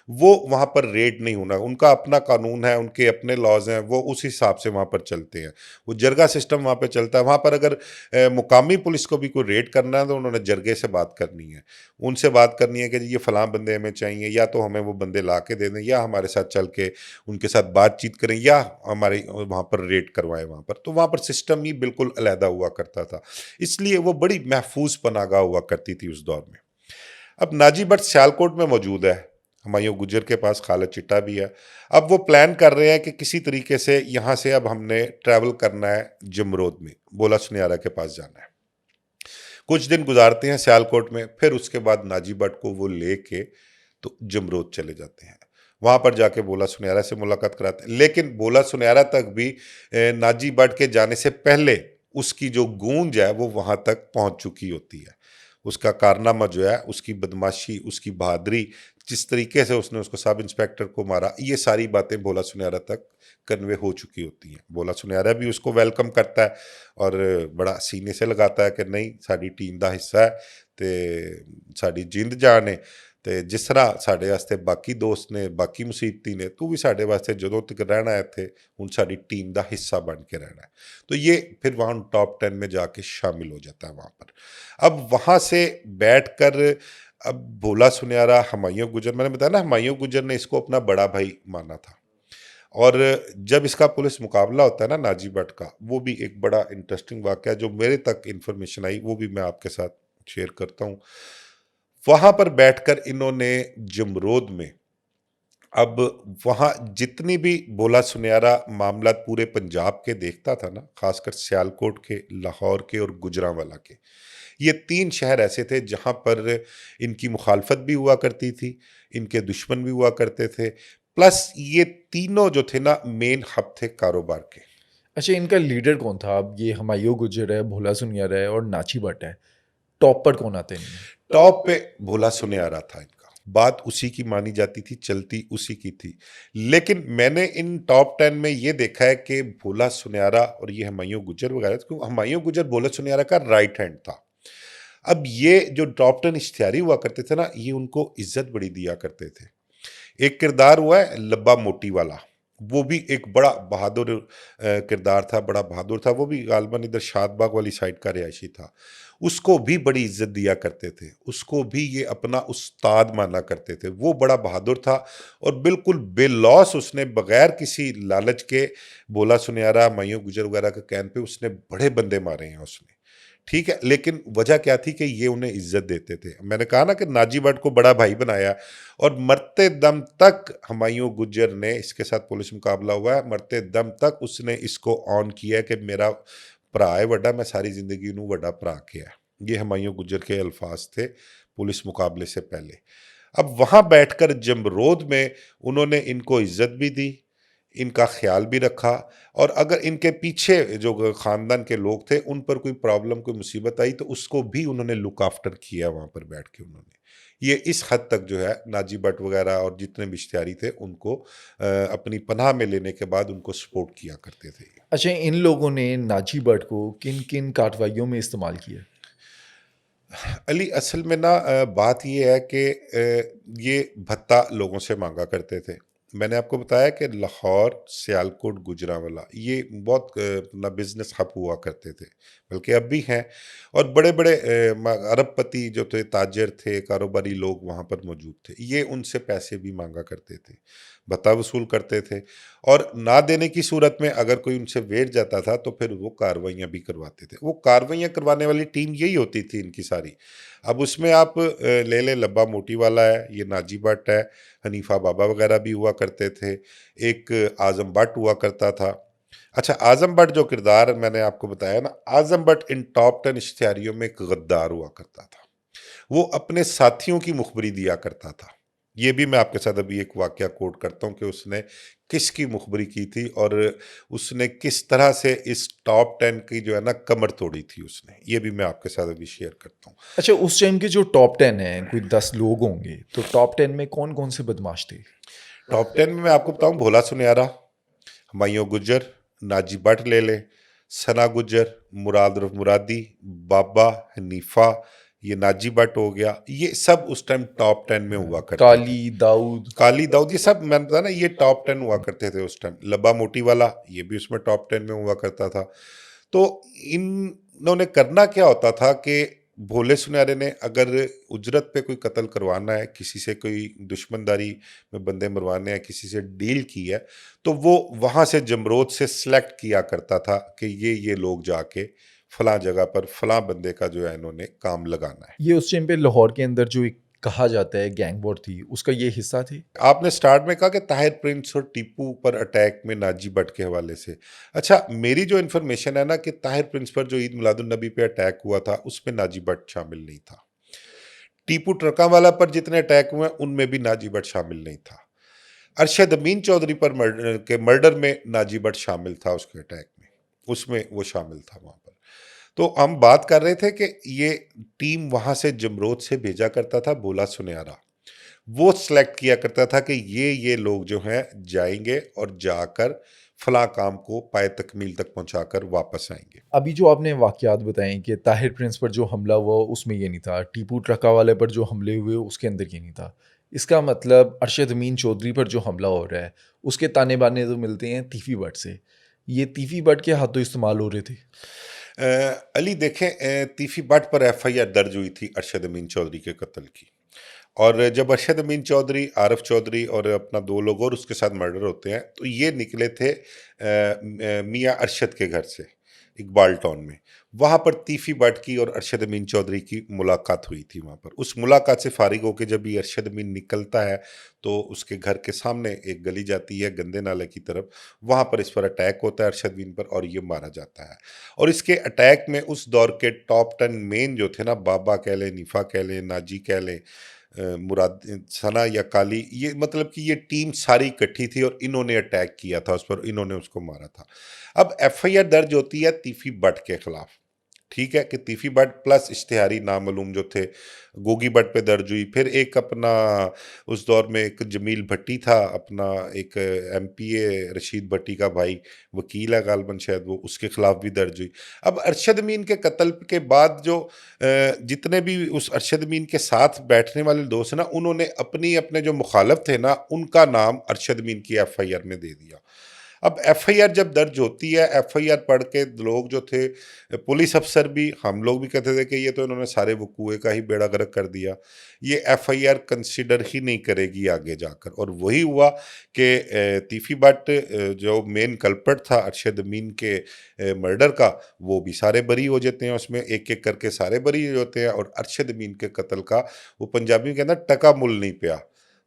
वो वहां पर रेड नहीं होना, उनका अपना कानून है, उनके अपने लॉज हैं, वो उस हिसाब से वहां पर चलते हैं। वो जरगा सिस्टम वहां पर चलता है। वहां पर अगर मुकामी पुलिस को भी कोई रेड करना है तो उन्होंने जरगे से बात करनी है, उनसे बात करनी है कि जी ये फलां बंदे हमें चाहिए, या तो हमें वो बंदे ला के दे दें, या हमारे साथ चल के उनके साथ बातचीत करें, या हमारे वहाँ पर रेड करवाएं वहाँ पर। तो वहाँ पर सिस्टम ही बिल्कुल अलहदा हुआ करता था, इसलिए वो बड़ी महफूज पनाहगाह हुआ करती थी उस दौर में। अब नाजी बट सियालकोट में मौजूद है, हुमायूं गुज्जर के पास खालिद चिट्टा भी है। अब वो प्लान कर रहे हैं कि किसी तरीके से यहाँ से अब हमने ट्रैवल करना है जमरोद में, भोला सुनैरा के पास जाना है। कुछ दिन गुजारते हैं सियालकोट में, फिर उसके बाद नाजी बट को वो लेके तो जमरोद चले जाते हैं। वहाँ पर जाके भोला सुनैरा से मुलाकात कराते हैं, लेकिन भोला सुनैरा तक भी नाजी बट के जाने से पहले उसकी जो गूंज है वो वहाँ तक पहुँच चुकी होती है। उसका कारनामा जो है, उसकी बदमाशी, उसकी बहादुरी, जिस तरीके से उसने उसको सब इंस्पेक्टर को मारा, ये सारी बातें भोला सुनैरा तक कन्वे हो चुकी होती हैं। भोला सुनैरा भी उसको वेलकम करता है और बड़ा सीने से लगाता है कि नहीं, साड़ी टीम का हिस्सा है, तो साड़ी जिंद जान है, तो जिस तरह साढ़े वास्ते बाकी दोस्त ने, बाकी मुसीबती ने, तू भी साढ़े वास्ते जदों तक रहना है इत्थे, हुण साड़ी टीम का हिस्सा बन के रहना है। तो ये फिर वहाँ टॉप 10 में जाके शामिल हो जाता है वहाँ पर। अब वहाँ से बैठ कर अब भोला सुनैरा, हुमायूं गुज्जर, मैंने बताया ना हुमायूं गुज्जर ने इसको अपना बड़ा भाई माना था। और जब इसका पुलिस मुकाबला होता है ना नाजी बट का, वो भी एक बड़ा इंटरेस्टिंग वाक़या जो मेरे तक इन्फॉर्मेशन आई, वो भी मैं आपके साथ शेयर करता हूँ। वहाँ पर बैठकर इन्होंने जमरोद में अब वहाँ जितनी भी बोला सुनहरा मामला पूरे पंजाब के देखता था ना, खासकर सियालकोट के, लाहौर के और गुजरांवाला के, ये 3 शहर ऐसे थे जहाँ पर इनकी मुखालफत भी हुआ करती थी, इनके दुश्मन भी हुआ करते थे, प्लस ये तीनों जो थे ना मेन हब थे कारोबार के। अच्छा, इनका लीडर कौन था? अब ये हुमायूं गुजर है, भोला सुनियारा है और नाची भट्ट है। टॉप पर कौन आते हैं इनमें? टॉप पे भोला सुनहरा था इनका, बात उसी की मानी जाती थी, चलती उसी की थी। लेकिन मैंने इन टॉप 10 में ये देखा है कि भोला सुनहरा और ये हुमायूं गुजर वगैरह, क्योंकि हुमायूं गुजर भोला सुनहरा का राइट हैंड था। अब ये जो टॉप 10 इश्तिहारी हुआ करते थे ना, ये उनको इज्जत बड़ी दिया करते थे। एक किरदार हुआ है लब्बा मोटी वाला, वो भी एक बड़ा बहादुर किरदार था, बड़ा बहादुर था, वो भी गालिबन इधर शादबाग वाली साइड का रिहायशी था। उसको भी बड़ी इज्जत दिया करते थे, उसको भी ये अपना उस्ताद माना करते थे, वो बड़ा बहादुर था और बिल्कुल बेलौस उसने बगैर किसी लालच के बोला सुनहरा हुमायूं गुजर वगैरह के कैंप पे उसने बड़े बंदे मारे हैं उसने, ठीक है। लेकिन वजह क्या थी कि ये उन्हें इज्जत देते थे। मैंने कहा ना कि नाजी भट्ट को बड़ा भाई बनाया, और मरते दम तक हुमायूं गुज्जर ने, इसके साथ पुलिस मुकाबला हुआ है, मरते दम तक उसने इसको ऑन किया कि मेरा भरा है वड्डा, मैं सारी जिंदगी नू वड्डा भरा के है। ये हुमायूं गुज्जर के अल्फाज थे पुलिस मुकाबले से पहले। अब वहां बैठकर जमरोद में उन्होंने इनको इज्जत भी दी, इनका ख्याल भी रखा, और अगर इनके पीछे जो खानदान के लोग थे उन पर कोई प्रॉब्लम, कोई मुसीबत आई तो उसको भी उन्होंने लुक आफ्टर किया वहां पर बैठ के उन्होंने। ये इस हद तक जो है नाजी भट्ट वगैरह और जितने भी इश्तिहारी थे उनको अपनी पनाह में लेने के बाद उनको सपोर्ट किया करते थे। अच्छा, इन लोगों ने नाची भट्ट को किन-किन कार्रवाइयों में इस्तेमाल किया? अली असल में ना बात ये है कि ये भत्ता लोगों से मांगा करते थे। मैंने आपको बताया कि लाहौर, सियालकोट, गुजरांवाला ये बहुत अपना बिज़नेस हब हुआ करते थे, बल्कि अब भी हैं। और बड़े-बड़े अरबपति जो थे, ताजिर थे, कारोबारी लोग वहाँ पर मौजूद थे। ये उनसे पैसे भी मांगा करते थे, भत्ता वसूल करते थे, और ना देने की सूरत में अगर कोई उनसे वेट जाता था तो फिर वो कार्रवाइयाँ भी करवाते थे। वो कार्रवाइयाँ करवाने वाली टीम यही होती थी इनकी सारी। अब उसमें आप ले लें, लब्बा मोटी वाला है, ये नाजी भट्ट है, हनीफा बाबा वगैरह भी हुआ करते थे, एक आज़म भट्ट हुआ करता था। अच्छा, आज़म भट्ट जो किरदार मैंने आपको बताया ना, आज़म भट्ट इन टॉप 10 इश्तिहारियों में एक गद्दार हुआ करता था। वो अपने साथियों की मुखबरी दिया करता था। ये भी मैं आपके साथ अभी एक वाकया कोट करता हूँ कि उसने किसकी मुखबरी की थी और उसने किस तरह से इस टॉप 10 की जो है ना कमर तोड़ी थी उसने। ये भी मैं आपके साथ अभी शेयर करता हूँ। अच्छा, उस टाइम के जो टॉप 10 हैं, कोई 10 लोग होंगे, तो टॉप 10 में कौन-कौन से बदमाश थे? टॉप 10 में मैं आपको बताऊँ, भोला सुनहरा, हुमायूं गुज्जर, नाजी भट्ट ले लें, सना गुज्जर, मुराद रफ मुरादी, बाबा, हनीफा, ये नाजी भट्ट हो गया, ये सब उस टाइम टॉप 10 में हुआ करते थे। काली, दाऊद। काली दाऊद, ये सब मैंने बताया ना, ये टॉप 10 हुआ करते थे उस टाइम। लब्बा मोटी वाला ये भी उसमें टॉप 10 में हुआ करता था। तो इन्होंने करना क्या होता था कि भोले सुनहरे ने अगर उजरत पे कोई कत्ल करवाना है, किसी से कोई दुश्मनदारी में बंदे मरवाने हैं, किसी से डील की है, तो वो वहां से जमरोद से सिलेक्ट किया करता था कि ये लोग जाके फलां जगह पर फलां बंदे का जो है इन्होंने काम लगाना है। ये उस टाइम पे लाहौर के अंदर जो एक कहा जाता है गैंग वॉर थी, उसका ये हिस्सा थे? आपने स्टार्ट में कहा कि ताहिर प्रिंस और टीपू पर अटैक में नाजी भट्ट के हवाले से। अच्छा, मेरी जो इन्फॉर्मेशन है ना कि ताहिर प्रिंस पर जो ईद मिलादुन नबी पे अटैक हुआ था उसमें नाजी भट्ट शामिल नहीं था। टीपू ट्रकावाला पर जितने अटैक हुए उनमें भी नाजी भट्ट शामिल नहीं था। अरशद अमीन चौधरी पर मर्डर में नाजी भट्ट शामिल था, उसके अटैक में, उसमें वो शामिल था वहां पर। तो हम बात कर रहे थे कि ये टीम वहां से जमरोद से भेजा करता था बोला सुनहरा, वो सिलेक्ट किया करता था कि ये लोग जो हैं जाएंगे और जाकर फला काम को पाए तकमील तक पहुंचाकर वापस आएंगे। अभी जो आपने वाक़यात बताएँ कि ताहिर प्रिंस पर जो हमला हुआ उसमें ये नहीं था, टीपू ट्रका वाले पर जो हमले हुए उसके अंदर ये नहीं था। इसका मतलब अरशद अमीन चौधरी पर जो हमला हो रहा है, उसके ताने-बाने तो मिलते हैं तीफ़ी भट्ट से। ये तीफ़ी भट्ट के हाथों इस्तेमाल हो रहे थे। अली देखें, तीफी भट्ट पर एफआईआर दर्ज हुई थी अरशद अमीन चौधरी के कत्ल की, और जब अरशद अमीन चौधरी, आरिफ चौधरी और अपना 2 लोग और उसके साथ मर्डर होते हैं तो ये निकले थे मियाँ अरशद के घर से। इकबाल टाउन में। वहाँ पर तीफी भट्ट की और अरशद अमीन चौधरी की मुलाकात हुई थी वहाँ पर। उस मुलाकात से फारिग होकर जब ये अरशद अमीन निकलता है तो उसके घर के सामने एक गली जाती है गंदे नाले की तरफ, वहाँ पर इस पर अटैक होता है अरशद अमीन पर और ये मारा जाता है। और इसके अटैक में उस दौर के टॉप 10 मेन जो थे ना, बाबा कह लें, निफा कह लें, नाजी कह लें, मुराद, सना या काली, ये मतलब कि ये टीम सारी इकट्ठी थी और इन्होंने अटैक किया था उस पर, इन्होंने उसको मारा था। अब एफआईआर दर्ज होती है तीफी भट्ट के खिलाफ, ठीक है, कि तीफी भट्ट प्लस इश्तिहारी नामालूम जो थे, गोगी भट्ट पे दर्ज हुई। फिर एक अपना उस दौर में एक जमील भट्टी था, अपना एक एमपीए रशीद भट्टी का भाई, वकील है गालबन शायद वो, उसके खिलाफ भी दर्ज हुई। अब अरशद अमीन के कत्ल के बाद जो जितने भी उस अरशद अमीन के साथ बैठने वाले दोस्त हैं ना, उन्होंने अपने जो मुखालफ थे ना, उनका नाम अरशद अमीन की एफआईआर में दे दिया। अब एफआईआर जब दर्ज होती है, एफआईआर पढ़ के लोग जो थे, पुलिस अफसर भी, हम लोग भी कहते थे कि ये तो इन्होंने सारे वकूए का ही बेड़ा गर्क कर दिया, ये एफआईआर कंसिडर ही नहीं करेगी आगे जाकर। और वही हुआ कि तीफी भट्ट जो मेन कल्प्रिट था अरशद अमीन के मर्डर का, वो भी सारे बरी हो जाते हैं, उसमें एक एक करके सारे बरी होते हैं। और अरशद अमीन के कत्ल का, वो पंजाबी में कहना, टका मुल नहीं पिया,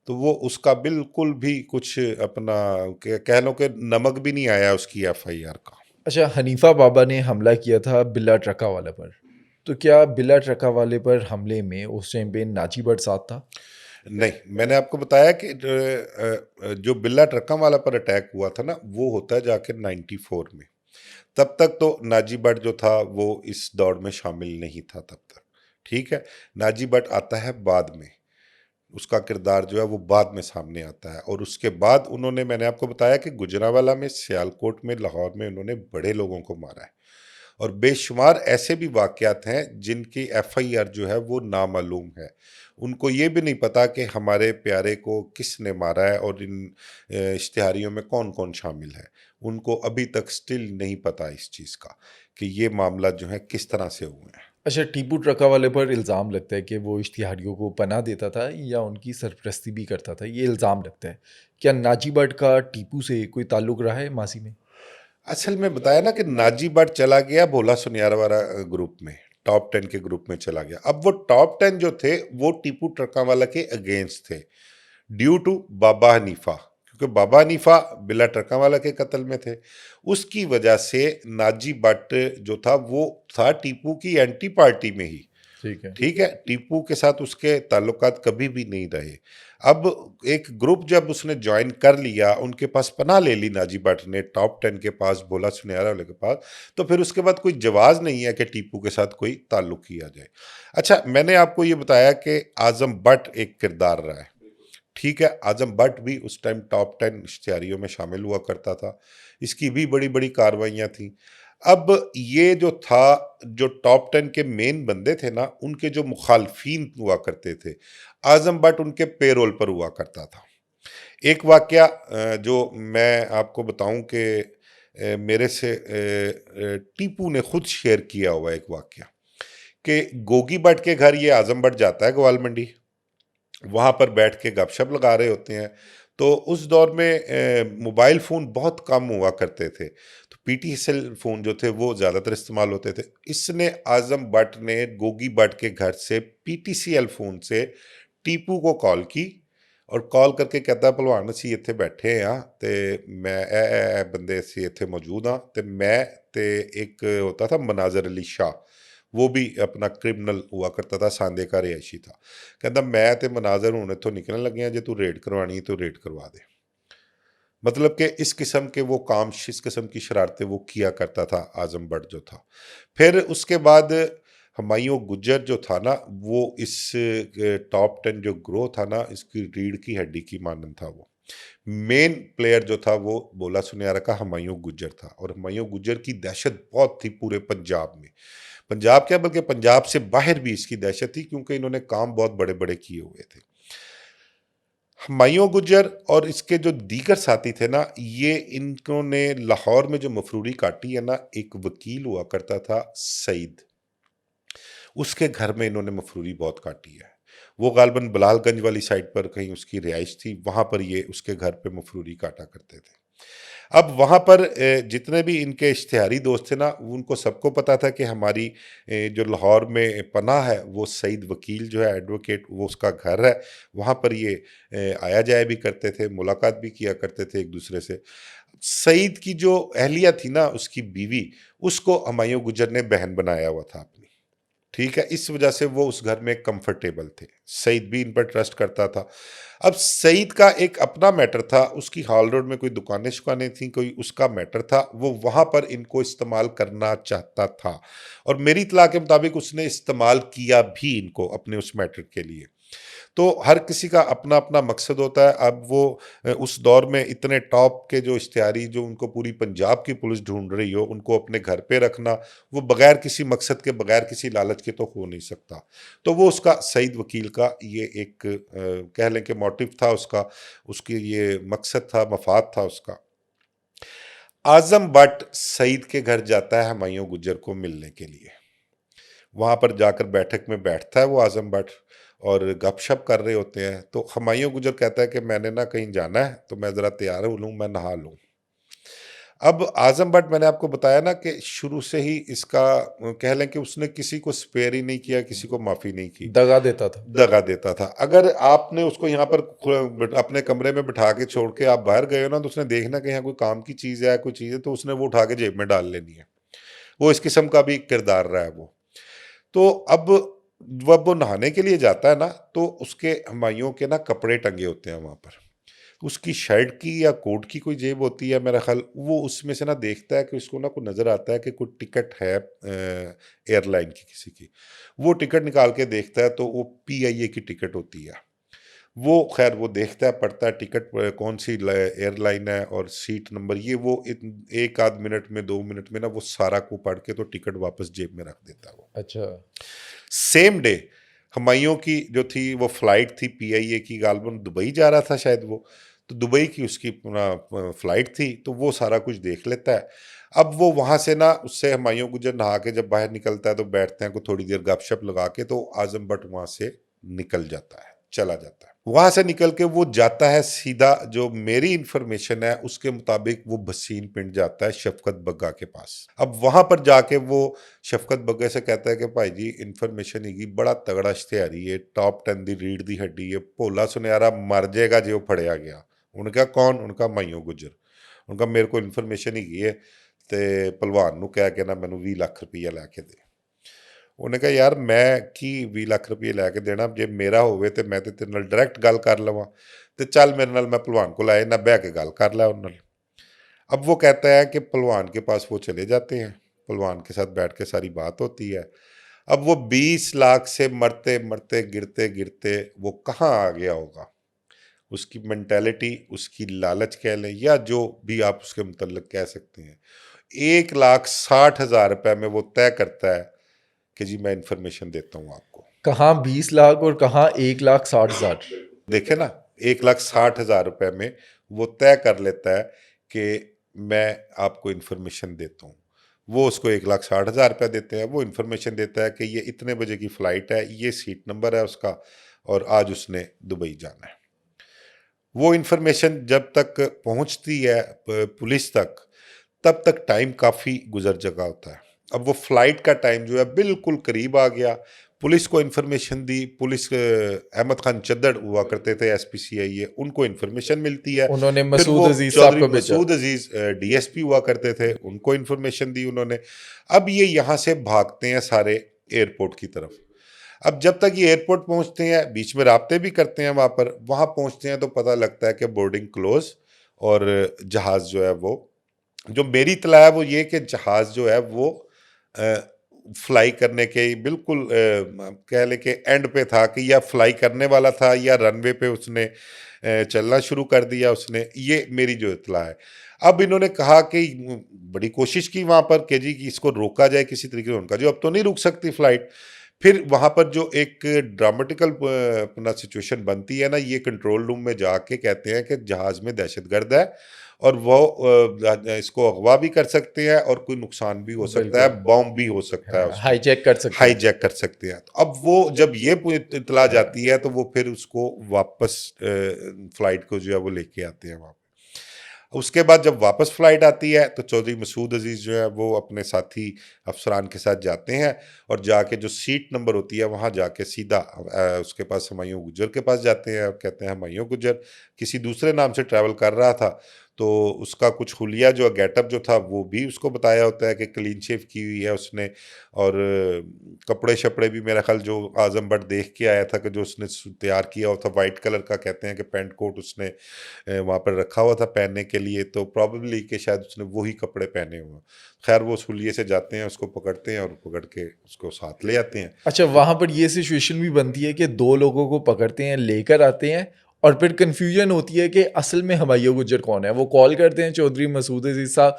तो वो उसका बिल्कुल भी कुछ अपना कह लो कि नमक भी नहीं आया उसकी एफआईआर का। अच्छा, हनीफा बाबा ने हमला किया था बिल्ला ट्रका वाले पर, तो क्या बिल्ला ट्रका वाले पर हमले में उस टाइम पे नाजी भट्ट साथ था? नहीं, मैंने आपको बताया कि जो बिल्ला ट्रक्का वाला पर अटैक हुआ था ना, वो होता है जाके 94 में। तब तक तो नाजी भट्ट जो था वो इस दौड़ में शामिल नहीं था तब तक, ठीक है। नाजी भट्ट आता है बाद में, उसका किरदार जो है वो बाद में सामने आता है। और उसके बाद उन्होंने, मैंने आपको बताया कि गुजरांवाला में, सियालकोट में, लाहौर में उन्होंने बड़े लोगों को मारा है। और बेशुमार ऐसे भी वाक़यात हैं जिनकी एफआईआर जो है वो नामालूम है। उनको ये भी नहीं पता कि हमारे प्यारे को किसने मारा है और इन इश्तिहारियों में कौन-कौन शामिल है। उनको अभी तक स्टिल नहीं पता इस चीज़ का कि ये मामला जो है किस तरह से हुए हैं। अच्छा, टीपू ट्रका वाले पर इल्ज़ाम लगता है कि वो इश्तिहारियों को पनाह देता था या उनकी सरपरस्ती भी करता था, ये इल्ज़ाम लगता है। क्या नाजी भट्ट का टीपू से कोई ताल्लुक़ रहा है माज़ी में? असल में बताया ना कि नाजी भट्ट चला गया भोला सुनियारा वाला ग्रुप में, टॉप 10 के ग्रुप में चला गया। अब वो टॉप 10 जो थे वो टीपू ट्रकावाला के अगेंस्ट थे, ड्यू टू बाबा हनीफा, क्योंकि बाबा हनीफा बिला ट्रकावाला के कत्ल में थे। उसकी वजह से नाजी भट्ट जो था वो था टीपू की एंटी पार्टी में ही, ठीक है। ठीक है, टीपू के साथ उसके ताल्लुकात कभी भी नहीं रहे। अब एक ग्रुप जब उसने ज्वाइन कर लिया, उनके पास पनाह ले ली नाजी भट्ट ने, टॉप 10 के पास, भोला सुनियारा वाले के पास, तो फिर उसके बाद कोई जवाज नहीं है कि टीपू के साथ कोई ताल्लुक किया जाए। अच्छा, मैंने आपको ये बताया कि आजम भट्ट एक किरदार रहा है, ठीक है, आजम भट्ट भी उस टाइम टॉप 10 इश्तिहारियों में शामिल हुआ करता था, इसकी भी बड़ी बड़ी कार्रवाइयाँ थी। अब ये जो था, जो टॉप 10 के मेन बंदे थे ना, उनके जो मुखालफीन हुआ करते थे, आजम भट्ट उनके पेरोल पर हुआ करता था। एक वाकया जो मैं आपको बताऊं कि मेरे से टीपू ने खुद शेयर किया हुआ एक वाकया, कि गोगी भट्ट के घर ये आजम भट्ट जाता है ग्वाल मंडी, वहाँ पर बैठ के गपशप लगा रहे होते हैं। तो उस दौर में मोबाइल फ़ोन बहुत कम हुआ करते थे, तो पीटीसीएल फ़ोन जो थे वो ज़्यादातर इस्तेमाल होते थे। इसने, आज़म भट्ट ने गोगी भट्ट के घर से पीटीसीएल फ़ोन से टीपू को कॉल की और कॉल करके कहता, भलवान असीं इत्थे बैठे हाँ, ते मैं ए बंदे असीं इत्थे मौजूद हाँ, ते मैं ते एक होता था मनाजर अली शाह, वो भी अपना क्रिमिनल हुआ करता था, सांदे का रिहायशी था। कहता मैं ते मनाजर हुण इत्थों निकलन लगे हैं, जे तू रेड करवानी है तो रेड करवा दे। मतलब कि इस किस्म के वो काम, इस किस्म की शरारतें वो किया करता था आजम भट्ट जो था। फिर उसके बाद हुमायूं गुज्जर जो था ना, वो इस टॉप 10 जो ग्रोह था ना, इसकी रीढ़ की हड्डी की मानन था वो। मेन प्लेयर जो था वो बोला सुनियारा का हुमायूं गुज्जर था, और हुमायूं गुज्जर की दहशत बहुत थी पूरे पंजाब में। पंजाब क्या, बल्कि पंजाब से बाहर भी इसकी दहशत थी, क्योंकि इन्होंने काम बहुत बड़े बड़े किए हुए थे। हुमायूं गुज्जर और इसके जो दीगर साथी थे ना, ये इन्होंने लाहौर में जो मफरूरी काटी है ना, एक वकील हुआ करता था सईद, उसके घर में इन्होंने मफरूरी बहुत काटी है। वो गालबन बलालगंज वाली साइड पर कहीं उसकी रिहाइश थी, वहां पर ये उसके घर पे मफरूरी काटा करते थे। अब वहाँ पर जितने भी इनके इश्तिहारी दोस्त थे ना, उनको सबको पता था कि हमारी जो लाहौर में पनाह है, वो सईद वकील जो है एडवोकेट, वो उसका घर है। वहाँ पर ये आया जाया भी करते थे, मुलाकात भी किया करते थे एक दूसरे से। सईद की जो अहलिया थी ना, उसकी बीवी, उसको हुमायूं गुजर ने बहन बनाया हुआ था अपनी। ठीक है, इस वजह से वो उस घर में कंफर्टेबल थे। सईद भी इन पर ट्रस्ट करता था। अब सईद का एक अपना मैटर था, उसकी हॉल रोड में कोई दुकानें शुकानें थी, कोई उसका मैटर था, वो वहां पर इनको इस्तेमाल करना चाहता था। और मेरी इत्तला के मुताबिक उसने इस्तेमाल किया भी इनको अपने उस मैटर के लिए। तो हर किसी का अपना अपना मकसद होता है। अब वो उस दौर में इतने टॉप के जो इश्तिहारी, जो उनको पूरी पंजाब की पुलिस ढूंढ रही हो, उनको अपने घर पे रखना, वो बगैर किसी मकसद के, बगैर किसी लालच के तो हो नहीं सकता। तो वो उसका सईद वकील का ये एक कह लें कि मोटिव था उसका, उसकी ये मकसद था, मफाद था उसका। आजम भट्ट सईद के घर जाता है हुमायूं गुज्जर को मिलने के लिए। वहाँ पर जाकर बैठक में बैठता है वो आजम भट्ट, और गपशप कर रहे होते हैं। तो हुमायूं गुजर कहता है कि मैंने ना कहीं जाना है, तो मैं ज़रा तैयार हो लूँ, मैं नहा लूँ। अब आजम भट्ट, मैंने आपको बताया ना कि शुरू से ही इसका कह लें कि उसने किसी को स्पेयर ही नहीं किया, किसी को माफ़ी नहीं की, दगा देता था। दगा देता था। अगर आपने उसको यहाँ पर अपने कमरे में बिठा के छोड़ के आप बाहर गए हो ना, तो उसने देखना कि यहाँ कोई काम की चीज़ है, कोई चीज़ है, तो उसने वो उठा के जेब में डाल लेनी है। वो इस किस्म का भी किरदार रहा है वो। तो अब जब वो नहाने के लिए जाता है ना, तो उसके हुमायूं के ना कपड़े टंगे होते हैं वहां पर। उसकी शर्ट की या कोट की कोई जेब होती है मेरा ख्याल, वो उसमें से ना देखता है कि उसको ना कोई नजर आता है कि कोई टिकट है एयरलाइन की किसी की। वो टिकट निकाल के देखता है, तो वो PIA की टिकट होती है। वो खैर वो देखता है, पढ़ता है टिकट कौन सी एयरलाइन है और सीट नंबर, ये वो एक आध मिनट में, 2 मिनट में ना वो सारा को पढ़ के तो टिकट वापस जेब में रख देता है वो। अच्छा। सेम डे हुमायूं की जो थी वो फ्लाइट थी PIA की, गालबन दुबई जा रहा था शायद वो। तो दुबई की उसकी फ्लाइट थी, तो वो सारा कुछ देख लेता है। अब वो वहां से ना, उससे हुमायूं गुजर नहा के जब बाहर निकलता है, तो बैठते हैं को थोड़ी देर गपशप लगा के, तो आजम भट्ट वहां से निकल जाता है, चला जाता है। वहां से निकल के वो जाता है सीधा, जो मेरी इंफॉर्मेशन है उसके मुताबिक, वो भसीन पिंड जाता है शफकत बग्गा के पास। अब वहां पर जाके वो शफकत बग्गे से कहता है कि भाई जी, इंफॉर्मेशन ही बड़ा तगड़ा इश्तिहारी है, टॉप 10 दी रीढ़ दी हड्डी है, भोला सुनहरा मर जाएगा जो फड़िया गया। उनका कौन? उनका हुमायूं गुजर। उनका मेरे को इन्फॉर्मेशन ही है, ਤੇ ਭਲਵਾਨ ਨੂੰ ਕਹਿ ਕੇ ਨਾ ਮੈਨੂੰ 20 ਲੱਖ ਰੁਪਈਆ ਲੈ ਕੇ ਦੇ। ਉਹਨੇ ਕਿਹਾ ਯਾਰ ਮੈਂ ਕੀ 20 ਲੱਖ ਰੁਪਈਆ ਲੈ ਕੇ ਦੇਣਾ, ਜੇ ਮੇਰਾ ਹੋਵੇ ਤੇ ਮੈਂ ਤੇ ਤੇਰੇ ਨਾਲ ਡਾਇਰੈਕਟ ਗੱਲ ਕਰ ਲਵਾਂ, ਤੇ ਚੱਲ ਮੇਰੇ ਨਾਲ, मैं भलवान को लाए ना, बह के गल कर ला उन नाल। अब वो कहता है कि भलवान के पास वो चले जाते हैं, भलवान के साथ बैठ के सारी बात होती है। अब वो 20 लाख से मरते मरते गिरते गिरते वो कहाँ आ गया होगा, उसकी मेंटेलिटी, उसकी लालच कह लें, या जो भी आप उसके मुतल्लिक कह सकते हैं, 1,60,000 रुपये में वो तय करता है कि जी मैं इंफॉर्मेशन देता हूँ आपको। कहाँ 20 लाख और कहाँ 1,60,000। देखे ना, 1,60,000 रुपये में वो तय कर लेता है कि मैं आपको इंफॉर्मेशन देता हूँ। वो उसको 1,60,000 रुपये देते हैं। वो इंफॉर्मेशन देता है कि ये इतने बजे की फ़्लाइट है, ये सीट नंबर है उसका, और आज उसने दुबई जाना है। वो इंफॉर्मेशन जब तक पहुंचती है पुलिस तक, तब तक टाइम काफ़ी गुजर चुका होता है। अब वो फ्लाइट का टाइम जो है बिल्कुल करीब आ गया। पुलिस को इन्फॉर्मेशन दी, पुलिस अहमद खान चद्दड़ हुआ करते थे SPCIA, उनको इन्फॉर्मेशन मिलती है। उन्होंने फिर वो मसूद अजीज साहब चौधरी को भेजा। मसूद अजीज DSP हुआ करते थे, उनको इन्फॉर्मेशन दी उन्होंने। अब ये यहाँ से भागते हैं सारे एयरपोर्ट की तरफ। अब जब तक ये एयरपोर्ट पहुँचते हैं, बीच में राब्ते भी करते हैं वहाँ पर, वहाँ पहुँचते हैं तो पता लगता है कि बोर्डिंग क्लोज, और जहाज़ जो है वो, जो मेरी इत्तला है वो ये कि जहाज़ जो है वो फ्लाई करने के बिल्कुल कह लें कि एंड पे था, कि या फ्लाई करने वाला था या रनवे पे उसने चलना शुरू कर दिया उसने, ये मेरी जो इत्तला है। अब इन्होंने कहा कि बड़ी कोशिश की वहाँ पर कि जी कि इसको रोका जाए किसी तरीके से, उनका जो अब तो नहीं रुक सकती फ्लाइट। फिर वहाँ पर जो एक ड्रामेटिकल अपना सिचुएशन बनती है ना, ये कंट्रोल रूम में जाके कहते हैं कि जहाज़ में दहशतगर्द है, और वो इसको अगवा भी कर सकते हैं, और कोई नुकसान भी हो सकता है, बिल्कुल। बॉम्ब भी हो सकता है उसमें, हाईजैक कर सकते हैं। हाईजैक कर सकते हैं। तो अब वो जब ये इतला जाती है, तो वो फिर उसको वापस फ्लाइट को जो है वो लेके आते हैं वहाँ पे। उसके बाद जब वापस फ्लाइट आती है तो चौधरी मसूद अजीज़ जो है वो अपने साथी अफसरान के साथ जाते हैं और जाके जो सीट नंबर होती है वहाँ जाके सीधा उसके पास हुमायूं गुज्जर के पास जाते हैं और कहते हैं हुमायूं गुज्जर किसी दूसरे नाम से ट्रैवल कर रहा था, तो उसका कुछ हुलिया जो गेटअप जो था वो भी उसको बताया होता है कि क्लीन शेव की हुई है उसने, और कपड़े शपड़े भी मेरा ख्याल जो आजम भट्ट देख के आया था कि जो उसने तैयार किया हुआ था वाइट कलर का, कहते हैं कि पैंट कोट उसने वहाँ पर रखा हुआ था पहनने के लिए, तो प्रॉबेबली कि शायद उसने वही कपड़े पहने हुए हैं। खैर वो उस हुलिये से जाते हैं, उसको पकड़ते हैं और पकड़ के उसको साथ ले आते हैं। अच्छा, वहाँ पर ये सिचुएशन भी बनती है कि 2 लोगों को पकड़ते हैं, लेकर आते हैं और फिर कन्फ्यूजन होती है कि असल में हुमायूं गुज्जर कौन है? वो कॉल करते हैं चौधरी मसूद अज़ीज़ साहब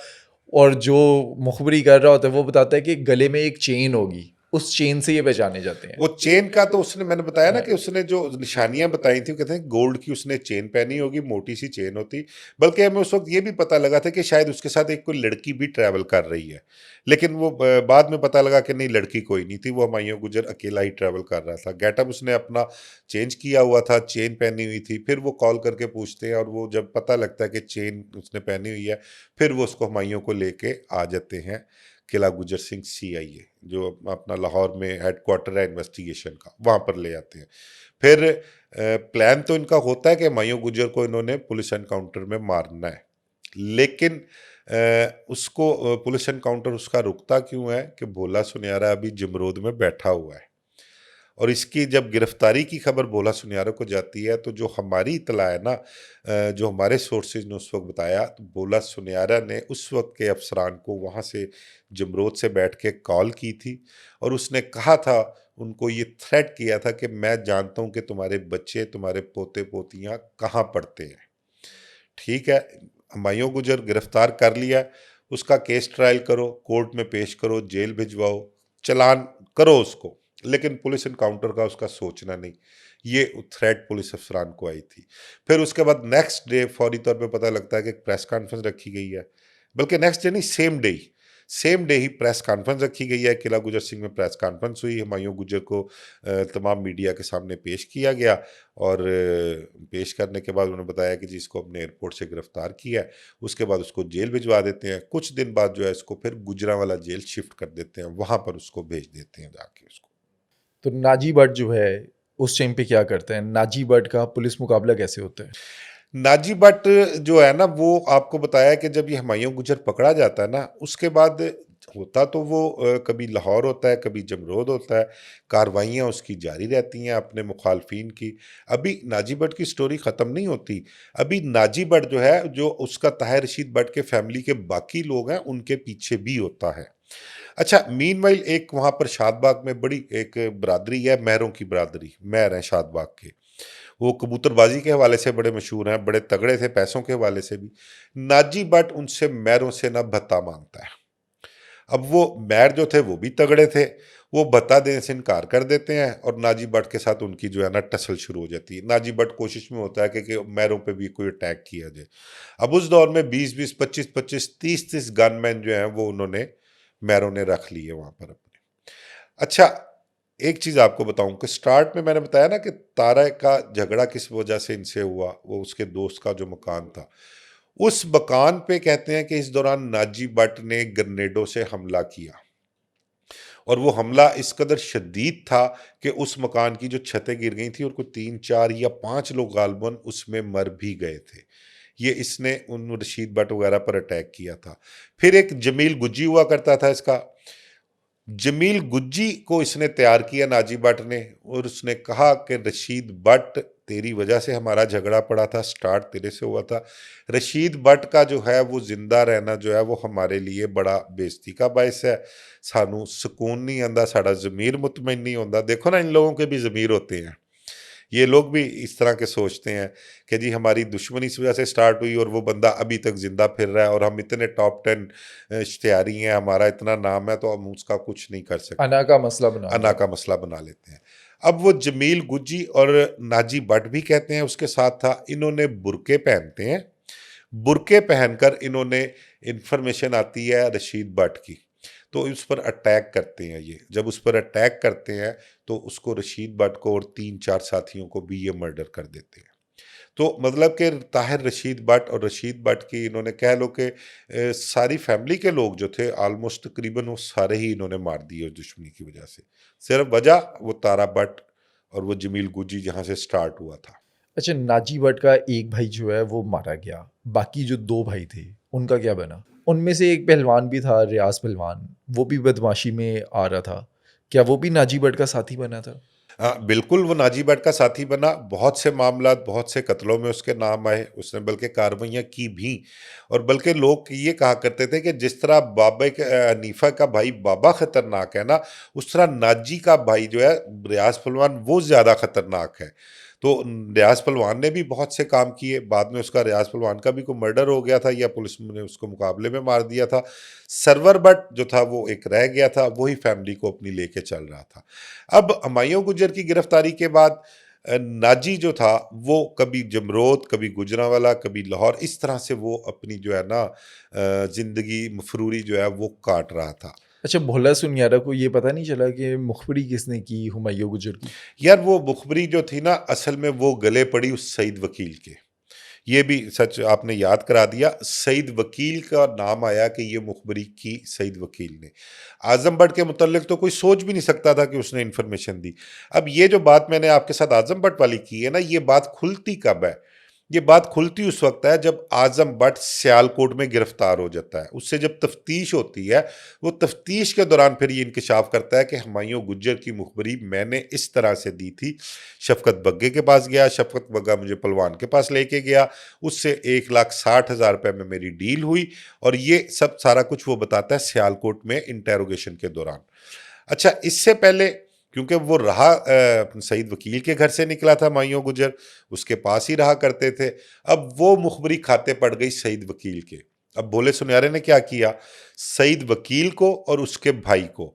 और जो मुखबरी कर रहा होता है वो बताता है कि गले में एक चेन होगी, उस चेन से ये पहचाने जाते हैं। वो चेन का तो उसने, मैंने बताया ना हाँ। कि उसने जो निशानियां बताई थी, कहते हैं गोल्ड की उसने चेन पहनी होगी, मोटी सी चेन होती। बल्कि हमें उस वक्त ये भी पता लगा था कि शायद उसके साथ एक कोई लड़की भी ट्रैवल कर रही है, लेकिन वो बाद में पता लगा कि नहीं, लड़की कोई नहीं थी, वो हुमायूं गुज्जर अकेला ही ट्रैवल कर रहा था। गेटअप उसने अपना चेंज किया हुआ था, चेन पहनी हुई थी। फिर वो कॉल करके पूछते हैं और वो जब पता लगता है कि चेन उसने पहनी हुई है, फिर वो उसको हुमायूं को लेके आ जाते हैं किला गुजर सिंह सीआईए, जो अपना लाहौर में हेडक्वार्टर है इन्वेस्टिगेशन का, वहाँ पर ले आते हैं। फिर प्लान तो इनका होता है कि हुमायूं गुजर को इन्होंने पुलिस एनकाउंटर में मारना है, लेकिन उसको पुलिस एनकाउंटर उसका रुकता क्यों है कि भोला सुनियारा अभी जमरोद में बैठा हुआ है। और इसकी जब गिरफ्तारी की खबर भोला सुनियारा को जाती है, तो जो हमारी इतला है ना, जो हमारे सोर्सेज ने उस वक्त बताया, तो भोला सुनियारा ने उस वक्त के अफसरान को वहाँ से जमरोद से बैठ के कॉल की थी और उसने कहा था, उनको ये थ्रेट किया था कि मैं जानता हूँ कि तुम्हारे बच्चे, तुम्हारे पोते पोतियाँ कहाँ पढ़ते हैं। ठीक है, हुमायूं गुजर गिरफ्तार कर लिया, उसका केस ट्रायल करो, कोर्ट में पेश करो, जेल भिजवाओ, चालान करो उसको, लेकिन पुलिस इनकाउंटर का उसका सोचना नहीं। ये थ्रेट पुलिस अफसरान को आई थी। फिर उसके बाद नेक्स्ट डे फौरी तौर पे पता लगता है कि एक प्रेस कॉन्फ्रेंस रखी गई है, बल्कि नेक्स्ट डे नहीं, सेम डे ही प्रेस कॉन्फ्रेंस रखी गई है। किला गुजर सिंह में प्रेस कॉन्फ्रेंस हुई, हुमायूं गुजर को तमाम मीडिया के सामने पेश किया गया और पेश करने के बाद उन्होंने बताया कि जी इसको अपने एयरपोर्ट से गिरफ्तार किया है। उसके बाद उसको जेल भिजवा देते हैं। कुछ दिन बाद जो है इसको फिर गुजरांवाला जेल शिफ्ट कर देते हैं, वहाँ पर उसको भेज देते हैं जाके उसको। तो नाजी भट्ट जो है उस टाइम पे क्या करते हैं? नाजी भट्ट का पुलिस मुकाबला कैसे होता है? नाजी भट्ट जो है ना, वो आपको बताया कि जब ये हुमायूं गुजर पकड़ा जाता है ना, उसके बाद होता तो वो कभी लाहौर होता है, कभी जमरोद होता है, कार्रवाइयाँ उसकी जारी रहती हैं अपने मुखालफिन की। अभी नाजी भट्ट की स्टोरी ख़त्म नहीं होती। अभी नाजी भट्ट जो है, जो उसका ताहिर रशीद भट्ट के फैमिली के बाकी लोग हैं, उनके पीछे भी होता है। अच्छा, मीनवाइल एक वहाँ पर शादबाग में बड़ी एक बरादरी है, महरों की बरादरी, महर हैं शादबाग के। वो कबूतरबाजी के हवाले से बड़े मशहूर हैं, बड़े तगड़े थे पैसों के हवाले से भी। नाजी भट्ट उनसे महरों से ना भत्ता मांगता है। अब वो महर जो थे वो भी तगड़े थे, वो भत्ता देने से इनकार कर देते हैं और नाजी भट्ट के साथ उनकी जो है ना टसल शुरू हो जाती है। नाजी भट्ट कोशिश में होता है कि महरों पे भी कोई अटैक किया जाए। अब उस दौर में 20-20, 25-25, 30-30 गनमैन जो हैं वो उन्होंने महरों ने रख लिए वहाँ पर अपने। अच्छा, एक चीज़ आपको बताऊं कि स्टार्ट में मैंने बताया ना कि तारा का झगड़ा किस वजह से इनसे हुआ, वो उसके दोस्त का जो मकान था, उस मकान पे कहते हैं कि इस दौरान नाजी भट्ट ने ग्रेनेडों से हमला किया और वो हमला इस कदर शदीद था कि उस मकान की जो छतें गिर गई थी और कुछ 3, 4 या 5 लोग गालबन उसमें मर भी गए थे। ये इसने उन रशीद भट्ट वगैरह पर अटैक किया था। फिर एक जमील गुज्जी हुआ करता था इसका, जमील गुज्जी को इसने तैयार किया नाजी भट्ट ने, और उसने कहा कि रशीद भट्ट, तेरी वजह से हमारा झगड़ा पड़ा था, स्टार्ट तेरे से हुआ था। रशीद भट्ट का जो है वो जिंदा रहना जो है वो हमारे लिए बड़ा बेइज्जती का बायस है, सानू सुकून नहीं आंदा, साड़ा ज़मीर मुतमईन नहीं होता। देखो ना, इन लोगों के भी ज़मीर होते हैं। ये लोग भी इस तरह के सोचते हैं कि जी हमारी दुश्मनी इस वजह से स्टार्ट हुई और वो बंदा अभी तक जिंदा फिर रहा है और हम इतने टॉप 10 इश्तिहारी हैं, हमारा इतना नाम है, तो हम उसका कुछ नहीं कर सकते। अना का मसला बना अना लिया। का मसला बना लेते हैं। अब वो जमील गुज्जी और नाजी भट्ट भी कहते हैं उसके साथ था, इन्होंने बुरके पहनते हैं, बुरके पहनकर इन्होंने, इंफॉर्मेशन आती है रशीद भट्ट की, तो उस पर अटैक करते हैं। ये जब उस पर अटैक करते हैं तो उसको, रशीद भट्ट को और 3-4 साथियों को भी ये मर्डर कर देते हैं। तो मतलब कि ताहिर रशीद भट्ट और रशीद भट्ट की इन्होंने कह लो कि सारी फैमिली के लोग जो थे ऑलमोस्ट तकरीबन वो सारे ही इन्होंने मार दिए उस दुश्मनी की वजह से। सिर्फ वजह वो तारा भट्ट और वो जमील गुज्जी जहाँ से स्टार्ट हुआ था। अच्छा, नाजी भट्ट का एक भाई जो है वो मारा गया, बाकी जो 2 भाई थे, उनका क्या बना? उनमें से एक पहलवान भी था, रियाज़ पहलवान, वो भी बदमाशी में आ रहा था। क्या वो भी नाजी भट्ट का साथी बना था? हाँ, बिल्कुल वो नाजी भट्ट का साथी बना, बहुत से मामलात, बहुत से कत्लों में उसके नाम आए, उसने बल्कि कार्रवाइयाँ की भी। और बल्कि लोग ये कहा करते थे कि जिस तरह हनीफा का भाई बाबा खतरनाक है ना, उस तरह नाजी का भाई जो है रियाज पहलवान वो ज़्यादा खतरनाक है। तो रियाज पहलवान ने भी बहुत से काम किए, बाद में उसका रियाज पहलवान का भी कोई मर्डर हो गया था या पुलिस ने उसको मुकाबले में मार दिया था। सरवर भट्ट जो था वो एक रह गया था, वही फैमिली को अपनी लेके चल रहा था। अब हुमायूं गुजर की गिरफ्तारी के बाद नाजी जो था वो कभी जमरोद, कभी गुजरांवाला, कभी लाहौर, इस तरह से वो अपनी जो है ना जिंदगी मफरूरी जो है वो काट रहा था। अच्छा, भोला सुनियारा को ये पता नहीं चला कि मुखबिरी किसने की हुमायूं गुजर की? यार वो मुखबरी जो थी ना असल में वो गले पड़ी उस सईद वकील के। ये भी सच आपने याद करा दिया, सईद वकील का नाम आया कि ये मुखबरी की सईद वकील ने। आजम भट्ट के मुतल्लिक तो कोई सोच भी नहीं सकता था कि उसने इन्फॉर्मेशन दी। अब ये जो बात मैंने आपके साथ आजम भट्ट वाली की है ना, ये बात खुलती कब है? ये बात खुलती उस वक्त है जब आजम भट्ट सियालकोट में गिरफ्तार हो जाता है। उससे जब तफ्तीश होती है, वो तफ्तीश के दौरान फिर ये इंकशाफ करता है कि हुमायूं गुज्जर की मुखबरी मैंने इस तरह से दी थी। शफकत बग्गे के पास गया, शफकत बग्गा मुझे पलवान के पास लेके गया, उससे 1,60,000 रुपये में मेरी डील हुई, और ये सब सारा कुछ वो बताता है सियालकोट में इंटेरोगेशन के दौरान। अच्छा, इससे पहले क्योंकि वो रहा सईद वकील के घर से निकला था हुमायूं गुजर, उसके पास ही रहा करते थे। अब वो मुखबरी खाते पड़ गई सईद वकील के। अब भोले सुनयारे ने क्या किया, सईद वकील को और उसके भाई को,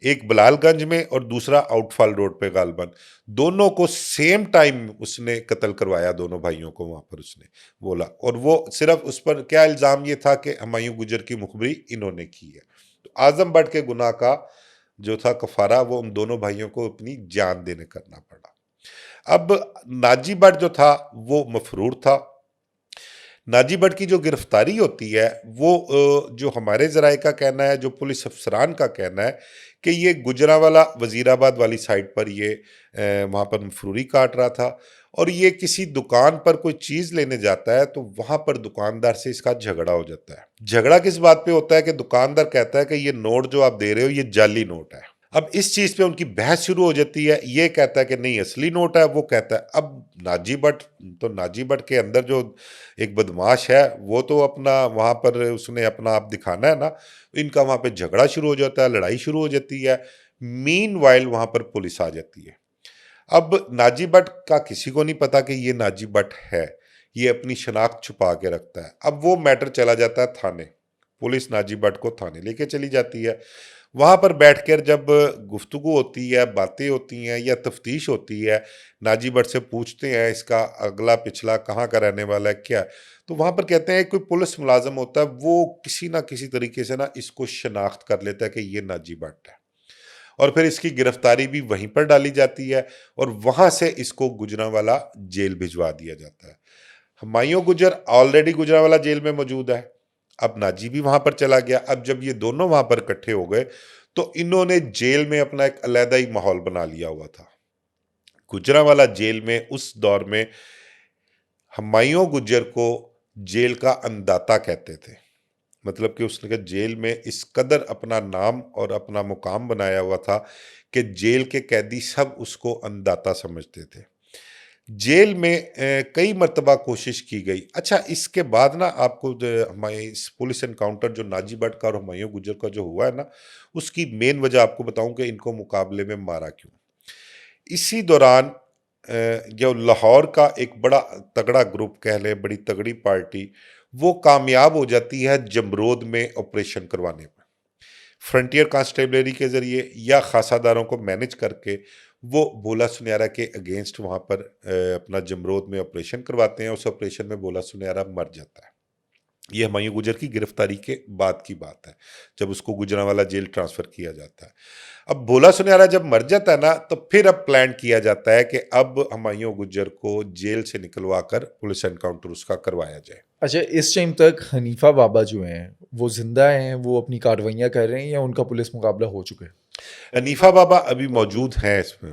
एक बलालगंज में और दूसरा आउटफॉल रोड पे गालबन, दोनों को सेम टाइम उसने कत्ल करवाया, दोनों भाइयों को वहां पर उसने बोला। और वो सिर्फ उस पर क्या इल्जाम ये था कि हुमायूं गुजर की मुखबरी इन्होंने की है। तो आजम भट्ट के गुनाह का जो था कफारा वो उन दोनों भाइयों को अपनी जान देने करना पड़ा। अब नाजी भट्ट जो था वो मफरूर था। नाजी भट्ट की जो गिरफ्तारी होती है वो जो हमारे ज़राए का कहना है, जो पुलिस अफसरान का कहना है कि ये गुजरांवाला वजीराबाद वाली साइड पर ये वहाँ पर मफरूरी काट रहा था, और ये किसी दुकान पर कोई चीज़ लेने जाता है तो वहाँ पर दुकानदार से इसका झगड़ा हो जाता है। झगड़ा किस बात पे होता है कि दुकानदार कहता है कि ये नोट जो आप दे रहे हो ये जाली नोट है। अब इस चीज पे उनकी बहस शुरू हो जाती है। ये कहता है कि नहीं असली नोट है, वो कहता है। अब नाजी भट्ट, तो नाजी भट्ट के अंदर जो एक बदमाश है वो तो अपना वहां पर उसने अपना आप दिखाना है ना, इनका वहां पे झगड़ा शुरू हो जाता है, लड़ाई शुरू हो जाती है। मीन वाइल वहां पर पुलिस आ जाती है। अब नाजी भट्ट का किसी को नहीं पता कि ये नाजी भट्ट है, ये अपनी शनाख्त छुपा के रखता है। अब वो मैटर चला जाता है थाने, पुलिस नाजी भट्ट को थाने लेके चली जाती है। वहां पर बैठकर जब गुफ्तगू होती है, बातें होती हैं या तफ्तीश होती है, नाजी भट्ट से पूछते हैं इसका अगला पिछला कहाँ का रहने वाला है क्या, तो वहां पर कहते हैं कोई पुलिस मुलाजम होता है वो किसी ना किसी तरीके से ना इसको शनाख्त कर लेता है कि ये नाजी भट्ट है, और फिर इसकी गिरफ्तारी भी वहीं पर डाली जाती है और वहां से इसको गुजरांवाला जेल भिजवा दिया जाता है। हुमायूं गुजर ऑलरेडी गुजरांवाला जेल में मौजूद है, अब नाजी भी वहां पर चला गया। अब जब ये दोनों वहां पर इकट्ठे हो गए तो इन्होंने जेल में अपना एक अलग ही माहौल बना लिया हुआ था। गुजरांवाला जेल में उस दौर में हुमायूं गुजर को जेल का अंदाता कहते थे। मतलब कि उसने जेल में इस कदर अपना नाम और अपना मुकाम बनाया हुआ था कि जेल के कैदी सब उसको अंदाता समझते थे। जेल में कई मर्तबा कोशिश की गई। अच्छा, इसके बाद ना आपको हमारे इस पुलिस एनकाउंटर जो नाजी भट्ट का और हुमायूं गुजर का जो हुआ है ना, उसकी मेन वजह आपको बताऊं कि इनको मुकाबले में मारा क्यों। इसी दौरान जो लाहौर का एक बड़ा तगड़ा ग्रुप कह लें, बड़ी तगड़ी पार्टी, वो कामयाब हो जाती है जमरोद में ऑपरेशन करवाने में। फ्रंटियर कांस्टेबलरी के जरिए या खासादारों को मैनेज करके वो भोला सुनयारा के अगेंस्ट वहां पर अपना जमरोद में ऑपरेशन करवाते हैं। उस ऑपरेशन में भोला सुनयारा मर जाता है। ये हुमायूं गुजर की गिरफ्तारी के बाद की बात है, जब उसको गुजरांवाला जेल ट्रांसफर किया जाता है। अब भोला सुनहरा जब मर जाता है ना, तो फिर अब प्लान किया जाता है कि अब हुमायूं गुजर को जेल से निकलवा कर पुलिस एनकाउंटर उसका करवाया जाए। अच्छा, इस टाइम तक हनीफा बाबा जो हैं, वो ज़िंदा हैं, वो अपनी कार्रवाइयाँ कर रहे हैं या उनका पुलिस मुकाबला हो चुका है? हनीफा बाबा अभी मौजूद हैं इसमें,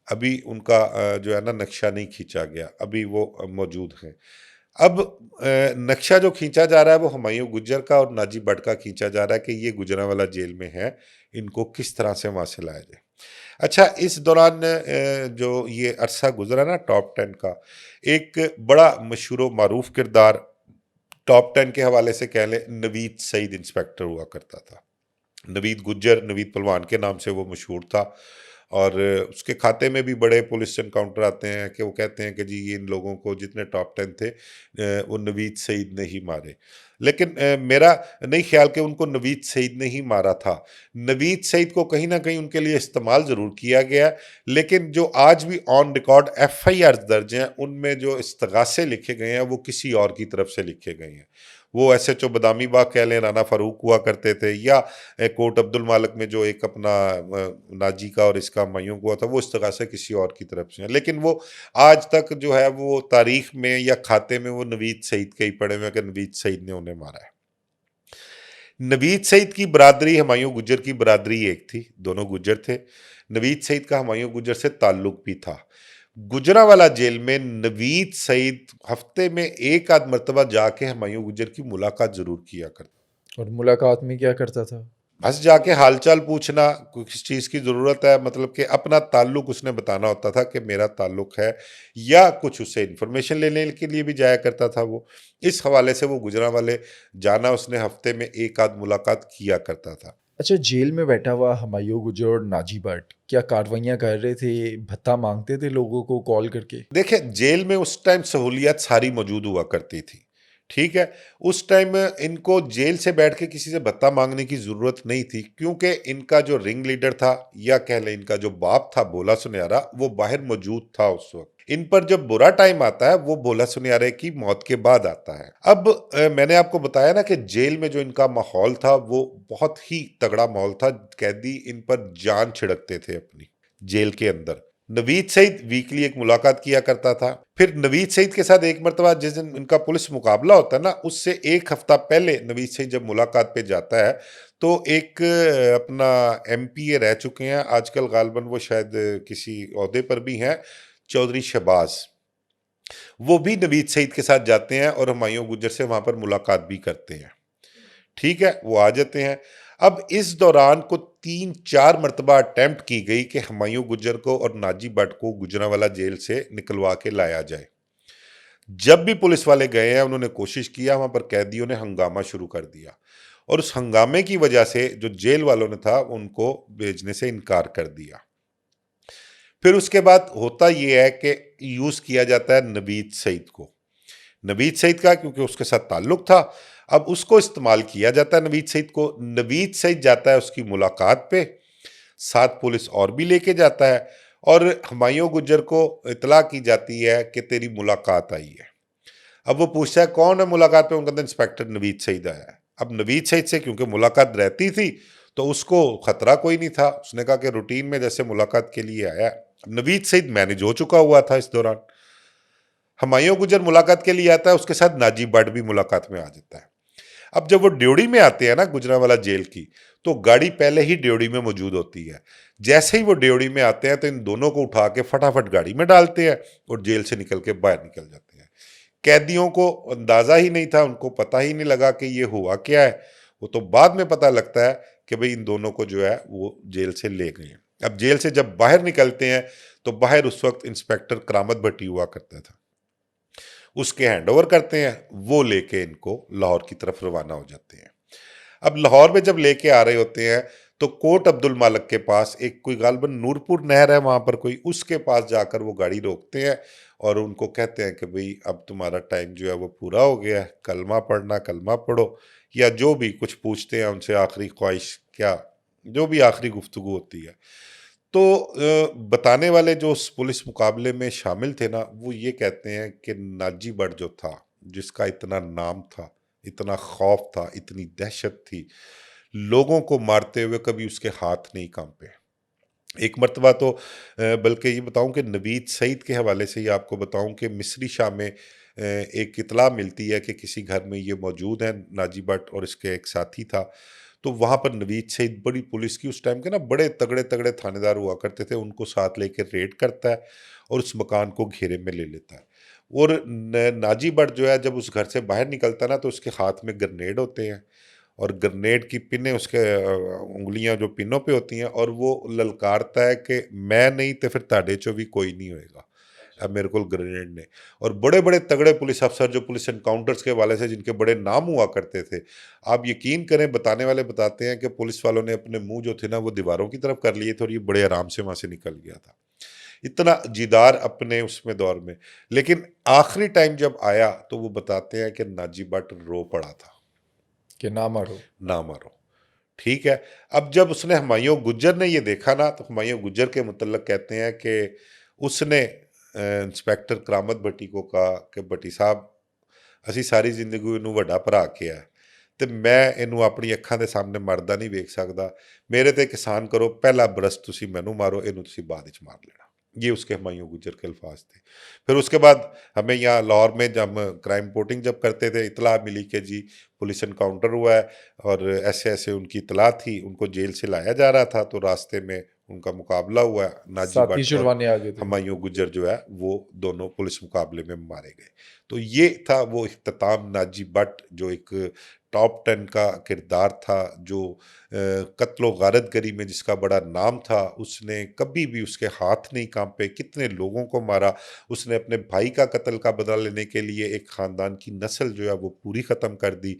अभी उनका जो है ना नक्शा नहीं खींचा गया, अभी वो मौजूद हैं। अब नक्शा जो खींचा जा रहा है वो हुमायूं गुज्जर का और नाजी भट्ट का खींचा जा रहा है कि ये गुजरांवाला जेल में है, इनको किस तरह से वहां से लाया जाए। अच्छा, इस दौरान जो ये अरसा गुजरा ना टॉप 10 का, एक बड़ा मशहूर मारूफ किरदार टॉप 10 के हवाले से कह लें, नवीद सईद इंस्पेक्टर हुआ करता था। नवीद गुज्जर, नवीद पहलवान के नाम से वो मशहूर था। और उसके खाते में भी बड़े पुलिस एनकाउंटर आते हैं कि वो कहते हैं कि जी ये इन लोगों को जितने टॉप 10 थे वो नवीद सईद ने ही मारे। लेकिन मेरा नहीं ख्याल कि उनको नवीद सईद ने ही मारा था। नवीद सईद को कहीं ना कहीं उनके लिए इस्तेमाल ज़रूर किया गया है, लेकिन जो आज भी ऑन रिकॉर्ड FIR दर्ज हैं उनमें जो इस्तगासे लिखे गए हैं वो किसी और की तरफ से लिखे गए हैं। वो SHO बदामी बाग कह लें, राना फारूक हुआ करते थे, या कोट अब्दुल मालिक में जो एक अपना नाजी का और इसका हुमायूं का हुआ था, वो इस्तगासे किसी और की तरफ से है। लेकिन वो आज तक जो है वो तारीख में या खाते में वो नवीद सईद के ही पड़े हुए हैं कि नवीद सईद ने उन्हें मारा है। नवीद सईद की बरादरी हुमायूं गुज्जर की बरादरी एक थी, दोनों गुज्जर थे। नवीद सईद का हुमायूं गुज्जर से ताल्लुक भी था। गुजरांवाला जेल में नवीद सईद हफ्ते में एक आध मरतबा जाके हुमायूं गुज्जर की मुलाकात जरूर किया करता। और मुलाकात में क्या करता था? बस जाके हालचाल पूछना, किस चीज़ की ज़रूरत है, मतलब कि अपना ताल्लुक उसने बताना होता था कि मेरा ताल्लुक है, या कुछ उससे इन्फॉर्मेशन लेने के लिए भी जाया करता था वो। इस हवाले से वो गुजरांवाले जाना उसने हफ्ते में एक आध मुलाकात किया करता था। अच्छा, जेल में बैठा हुआ हुमायूं गुजर और नाजी भट्ट क्या कार्रवाइयाँ कर रहे थे? भत्ता माँगते थे लोगों को कॉल करके? देखिए, जेल में उस टाइम सहूलियत सारी मौजूद हुआ करती थी, ठीक है? उस टाइम इनको जेल से बैठ के किसी से भत्ता मांगने की ज़रूरत नहीं थी, क्योंकि इनका जो रिंग लीडर था, या कह लें इनका जो बाप था भोला सुनहरा, वो बाहर मौजूद था उस वक्त। इन पर जब बुरा टाइम आता है वो भोला सुनहरे की मौत के बाद आता है। अब मैंने आपको बताया ना कि जेल में जो इनका माहौल था वो बहुत ही तगड़ा माहौल था। कैदी इन पर जान छिड़कते थे अपनी जेल के अंदर। नवीद सईद वीकली एक मुलाकात किया करता था। फिर नवीद सईद के साथ एक मरतबा जिस दिन इनका पुलिस मुकाबला होता है ना, उससे एक हफ्ता पहले नवीद सईद जब मुलाकात पे जाता है, तो एक अपना MPA रह चुके हैं आजकल, गालबन वो शायद किसी ओहदे पर भी हैं, चौधरी शहबाज, वो भी नवीद सईद के साथ जाते हैं और हुमायूं गुज्जर से वहां पर मुलाकात भी करते हैं। ठीक है, वो आ जाते हैं। अब इस दौरान को 3-4 मरतबा अटेम्प्ट की गई कि हुमायूं गुज्जर को और नाजी भट्ट को गुजरांवाला जेल से निकलवा के लाया जाए। जब भी पुलिस वाले गए हैं उन्होंने कोशिश किया, वहां पर कैदियों ने हंगामा शुरू कर दिया, और उस हंगामे की वजह से जो जेल वालों ने था उनको भेजने से इनकार कर दिया। फिर उसके बाद होता यह है कि यूज किया जाता है नवीद सईद को। नवीद सईद का क्योंकि उसके साथ ताल्लुक था, अब उसको इस्तेमाल किया जाता है नवीद सईद को। नवीद सईद जाता है उसकी मुलाकात पे, साथ पुलिस और भी लेके जाता है, और हुमायूं गुज्जर को इतला की जाती है कि तेरी मुलाकात आई है। अब वो पूछता है कौन है मुलाकात पे, उनका इंस्पेक्टर नवीद सईद आया है। अब नवीद सईद से क्योंकि मुलाकात रहती थी तो उसको खतरा कोई नहीं था, उसने कहा कि रूटीन में जैसे मुलाकात के लिए आया है। नवीद सईद मैनेज हो चुका हुआ था इस दौरान। हुमायूं गुज्जर मुलाकात के लिए आता है, उसके साथ नाजी भट्ट भी मुलाकात में आ जाता है। अब जब वो ड्योढ़ी में आते हैं ना गुजरांवाला जेल की, तो गाड़ी पहले ही ड्योढ़ी में मौजूद होती है। जैसे ही वो ड्योढ़ी में आते हैं तो इन दोनों को उठा के फटाफट गाड़ी में डालते हैं और जेल से निकल के बाहर निकल जाते हैं। कैदियों को अंदाजा ही नहीं था, उनको पता ही नहीं लगा कि ये हुआ क्या है। वो तो बाद में पता लगता है कि भाई इन दोनों को जो है वो जेल से ले गए हैं। अब जेल से जब बाहर निकलते हैं तो बाहर उस वक्त इंस्पेक्टर करामत भट्टी हुआ करता था, उसके हैंडओवर करते हैं, वो लेके इनको लाहौर की तरफ रवाना हो जाते हैं। अब लाहौर में जब लेके आ रहे होते हैं तो कोट अब्दुल मालिक के पास एक कोई गालबन नूरपुर नहर है वहां पर कोई, उसके पास जाकर वो गाड़ी रोकते हैं और उनको कहते हैं कि भाई अब तुम्हारा टाइम जो है वो पूरा हो गया है, कलमा पढ़ना कलमा पढ़ो, या जो भी कुछ पूछते हैं उनसे, आखिरी ख्वाहिश क्या, जो भी आखिरी गुफ्तगू होती है। तो बताने वाले जो उस पुलिस मुकाबले में शामिल थे ना, वो ये कहते हैं कि नाजी भट्ट जो था, जिसका इतना नाम था, इतना खौफ था, इतनी दहशत थी, लोगों को मारते हुए कभी उसके हाथ नहीं कांपे। एक मर्तबा तो बल्कि ये बताऊं कि नवीद सईद के हवाले से ये आपको बताऊं कि मिस्री शाह में एक इतला मिलती है कि किसी घर में ये मौजूद है, नाजी भट्ट और इसके एक साथी था। तो वहाँ पर नवीद सईद बड़ी पुलिस की उस टाइम के ना बड़े तगड़े तगड़े थानेदार हुआ करते थे, उनको साथ लेकर रेड करता है और उस मकान को घेरे में ले लेता है। और नाजी भट्ट जो है जब उस घर से बाहर निकलता है ना, तो उसके हाथ में ग्रेनेड होते हैं और ग्रेनेड की पिनें उसके उंगलियां जो पिनों पे होती हैं, और वो ललकारता है कि मैं नहीं तो फिर ताड़े चो भी कोई नहीं होएगा। अब मेरे को ग्रेनेड ने, और बड़े बड़े तगड़े पुलिस अफसर जो पुलिस एनकाउंटर्स के वाले से जिनके बड़े नाम हुआ करते थे, आप यकीन करें, बताने वाले बताते हैं कि पुलिस वालों ने अपने मुंह जो थे ना वो दीवारों की तरफ कर लिए थे और ये बड़े आराम से वहां से निकल गया था। इतना जिदार अपने उसमें दौर में। लेकिन आखिरी टाइम जब आया तो वो बताते हैं कि नाजी भट्ट रो पड़ा था, कि ना मारो। ना मारो। ठीक है। अब जब उसने हुमायूं गुज्जर ने ये देखा ना, तो हुमायूं गुज्जर के मुतल्लक कहते हैं कि उसने इंस्पेक्टर करामत भट्टी को कहा कि भट्टी साहब, ਅਸੀਂ ਸਾਰੀ ਜ਼ਿੰਦਗੀ ਇਹਨੂੰ ਵੱਡਾ ਭਰਾ ਕਿਹਾ ਤੇ ਮੈਂ ਇਹਨੂੰ ਆਪਣੀ ਅੱਖਾਂ ਦੇ ਸਾਹਮਣੇ ਮਰਦਾ ਨਹੀਂ ਵੇਖ ਸਕਦਾ। मेरे ਤੇ किसान करो, पहला बरस तुसी मैनू मारो, ਇਹਨੂੰ ਤੁਸੀਂ बाद ਵਿੱਚ मार लेना। ये उसके हुमायूं गुज्जर के अल्फाज थे। फिर उसके बाद हमें यहाँ लाहौर में जब क्राइम रिपोर्टिंग जब करते थे, इतला मिली कि जी पुलिस इनकाउंटर हुआ है और ऐसे ऐसे उनकी इतला थी, उनको जेल से लाया जा रहा था, तो रास्ते में उनका मुकाबला हुआ, नाजी साथी भट्ट और छुड़वाने आ गए थे। हुमायूं गुज्जर जो है वो दोनों पुलिस मुकाबले में मारे गए। तो ये था वो इख्तिताम, नाजी भट्ट जो एक टॉप 10 का किरदार था, जो कत्लो गारतगरी में जिसका बड़ा नाम था, उसने कभी भी उसके हाथ नहीं कांपे, कितने लोगों को मारा। उसने अपने भाई का कत्ल का बदला लेने के लिए एक ख़ानदान की नस्ल जो है वो पूरी ख़त्म कर दी,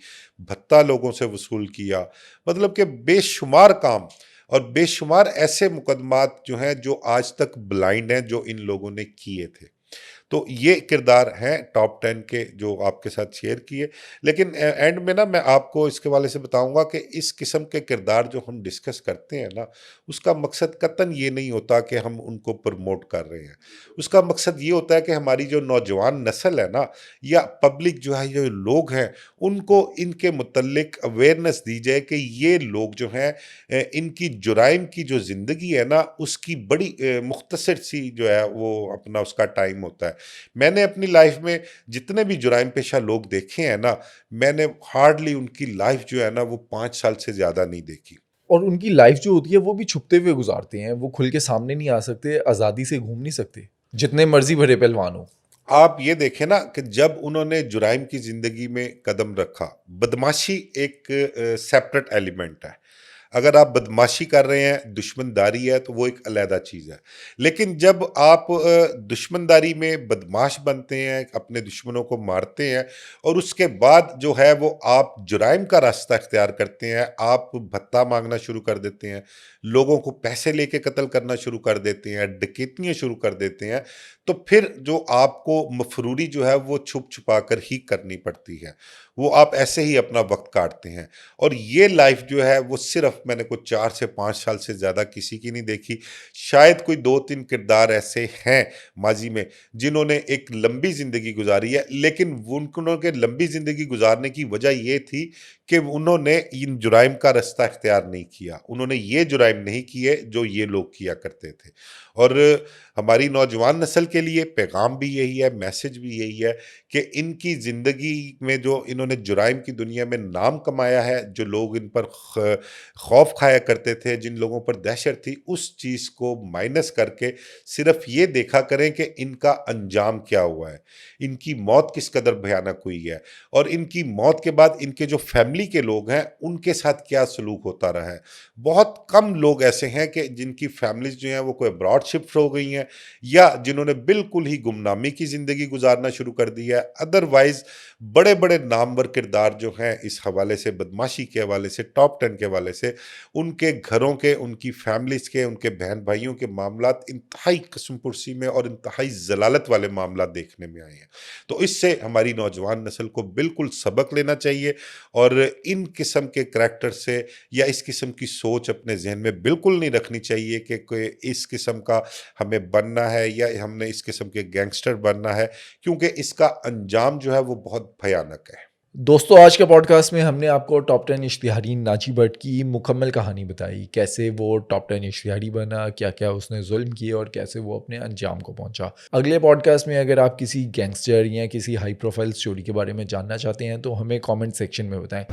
भत्ता लोगों से वसूल किया। मतलब कि बेशुमार काम और बेशुमार ऐसे मुकदमात जो हैं जो आज तक ब्लाइंड हैं, जो इन लोगों ने किए थे। तो ये किरदार हैं टॉप 10 के जो आपके साथ शेयर किए। लेकिन एंड में ना मैं आपको इसके वाले से बताऊंगा कि इस किस्म के किरदार जो हम डिस्कस करते हैं ना, उसका मकसद कतन ये नहीं होता कि हम उनको प्रमोट कर रहे हैं। उसका मकसद ये होता है कि हमारी जो नौजवान नस्ल है ना, या पब्लिक जो है, जो लोग हैं, उनको इनके मुतल्लिक अवेयरनेस दी जाए कि ये लोग जो हैं, इनकी जुराइम की जो ज़िंदगी है ना, उसकी बड़ी मुख्तसर सी जो है वो अपना उसका टाइम होता है। मैंने अपनी लाइफ में जितने भी जुराइम पेशा लोग देखे हैं ना, मैंने हार्डली उनकी लाइफ जो है ना वो 5 साल से ज़्यादा नहीं देखी। और उनकी लाइफ जो होती है वो भी छुपते हुए गुजारते हैं, वो खुल के सामने नहीं आ सकते, आज़ादी से घूम नहीं सकते, जितने मर्जी भरे पहलवान हो। आप ये देखें ना कि जब उन्होंने जुराइम की ज़िंदगी में कदम रखा, बदमाशी एक सेपरेट एलिमेंट है। अगर आप बदमाशी कर रहे हैं, दुश्मनदारी है, तो वो एक अलहदा चीज़ है। लेकिन जब आप दुश्मनदारी में बदमाश बनते हैं, अपने दुश्मनों को मारते हैं और उसके बाद जो है वो आप जुराइम का रास्ता इख्तियार करते हैं, आप भत्ता मांगना शुरू कर देते हैं, लोगों को पैसे लेके कत्ल करना शुरू कर देते हैं, डकैतियाँ शुरू कर देते हैं, तो फिर जो आपको मफरूरी जो है वो छुप छुपा कर ही करनी पड़ती है। वो आप ऐसे ही अपना वक्त काटते हैं। और ये लाइफ जो है वो सिर्फ मैंने कुछ 4 से 5 साल से ज़्यादा किसी की नहीं देखी। शायद कोई 2-3 किरदार ऐसे हैं माजी में जिन्होंने एक लंबी ज़िंदगी गुजारी है, लेकिन उनके लंबी ज़िंदगी गुजारने की वजह ये थी कि उन्होंने इन जुराइम का रास्ता इख्तियार नहीं किया, उन्होंने ये जुराइम नहीं किए जो ये लोग किया करते थे। और हमारी नौजवान नस्ल के लिए पैगाम भी यही है, मैसेज भी यही है कि इनकी ज़िंदगी में जो इन्होंने जुराइम की दुनिया में नाम कमाया है, जो लोग इन पर खौफ खाया करते थे, जिन लोगों पर दहशत थी, उस चीज़ को माइनस करके सिर्फ ये देखा करें कि इनका अंजाम क्या हुआ है, इनकी मौत किस कदर भयानक हुई है और इनकी मौत के बाद इनके जो फैमिली के लोग हैं उनके साथ क्या सलूक होता रहा है। बहुत कम लोग ऐसे हैं कि जिनकी फैमिलीज जो हैं वो कोई अब्रॉड शिफ्ट हो गई हैं या जिन्होंने बिल्कुल ही गुमनामी की ज़िंदगी गुजारना शुरू कर दी है। अदरवाइज बड़े बड़े नामवर किरदार जो हैं इस हवाले से, बदमाशी के हवाले से, टॉप 10 के हवाले से, उनके घरों के, उनकी फैमिलीज के, उनके बहन भाइयों के मामलात इंतहाई कसमपुरसी में और इंतहाई जलालत वाले मामला देखने में आए हैं। तो इससे हमारी नौजवान नस्ल को बिल्कुल सबक लेना चाहिए और इन किस्म के करैक्टर से या इस किस्म की सोच अपने जहन में बिल्कुल नहीं रखनी चाहिए कि कोई इस किस्म का हमें बनना है या हमने इस किस्म के गैंगस्टर बनना है, क्योंकि इसका अंजाम जो है वो बहुत भयानक है। दोस्तों आज के पॉडकास्ट में हमने आपको टॉप 10 इश्तिहारी नाजी भट्ट की मुकम्मल कहानी बताई। कैसे वो टॉप 10 इश्तिहारी बना, क्या-क्या उसने ज़ुल्म किए और कैसे वो अपने अंजाम को पहुँचा। अगले पॉडकास्ट में अगर आप किसी गैंगस्टर या किसी हाई प्रोफाइल स्टोरी के बारे में जानना चाहते हैं तो हमें कमेंट सेक्शन में बताएँ।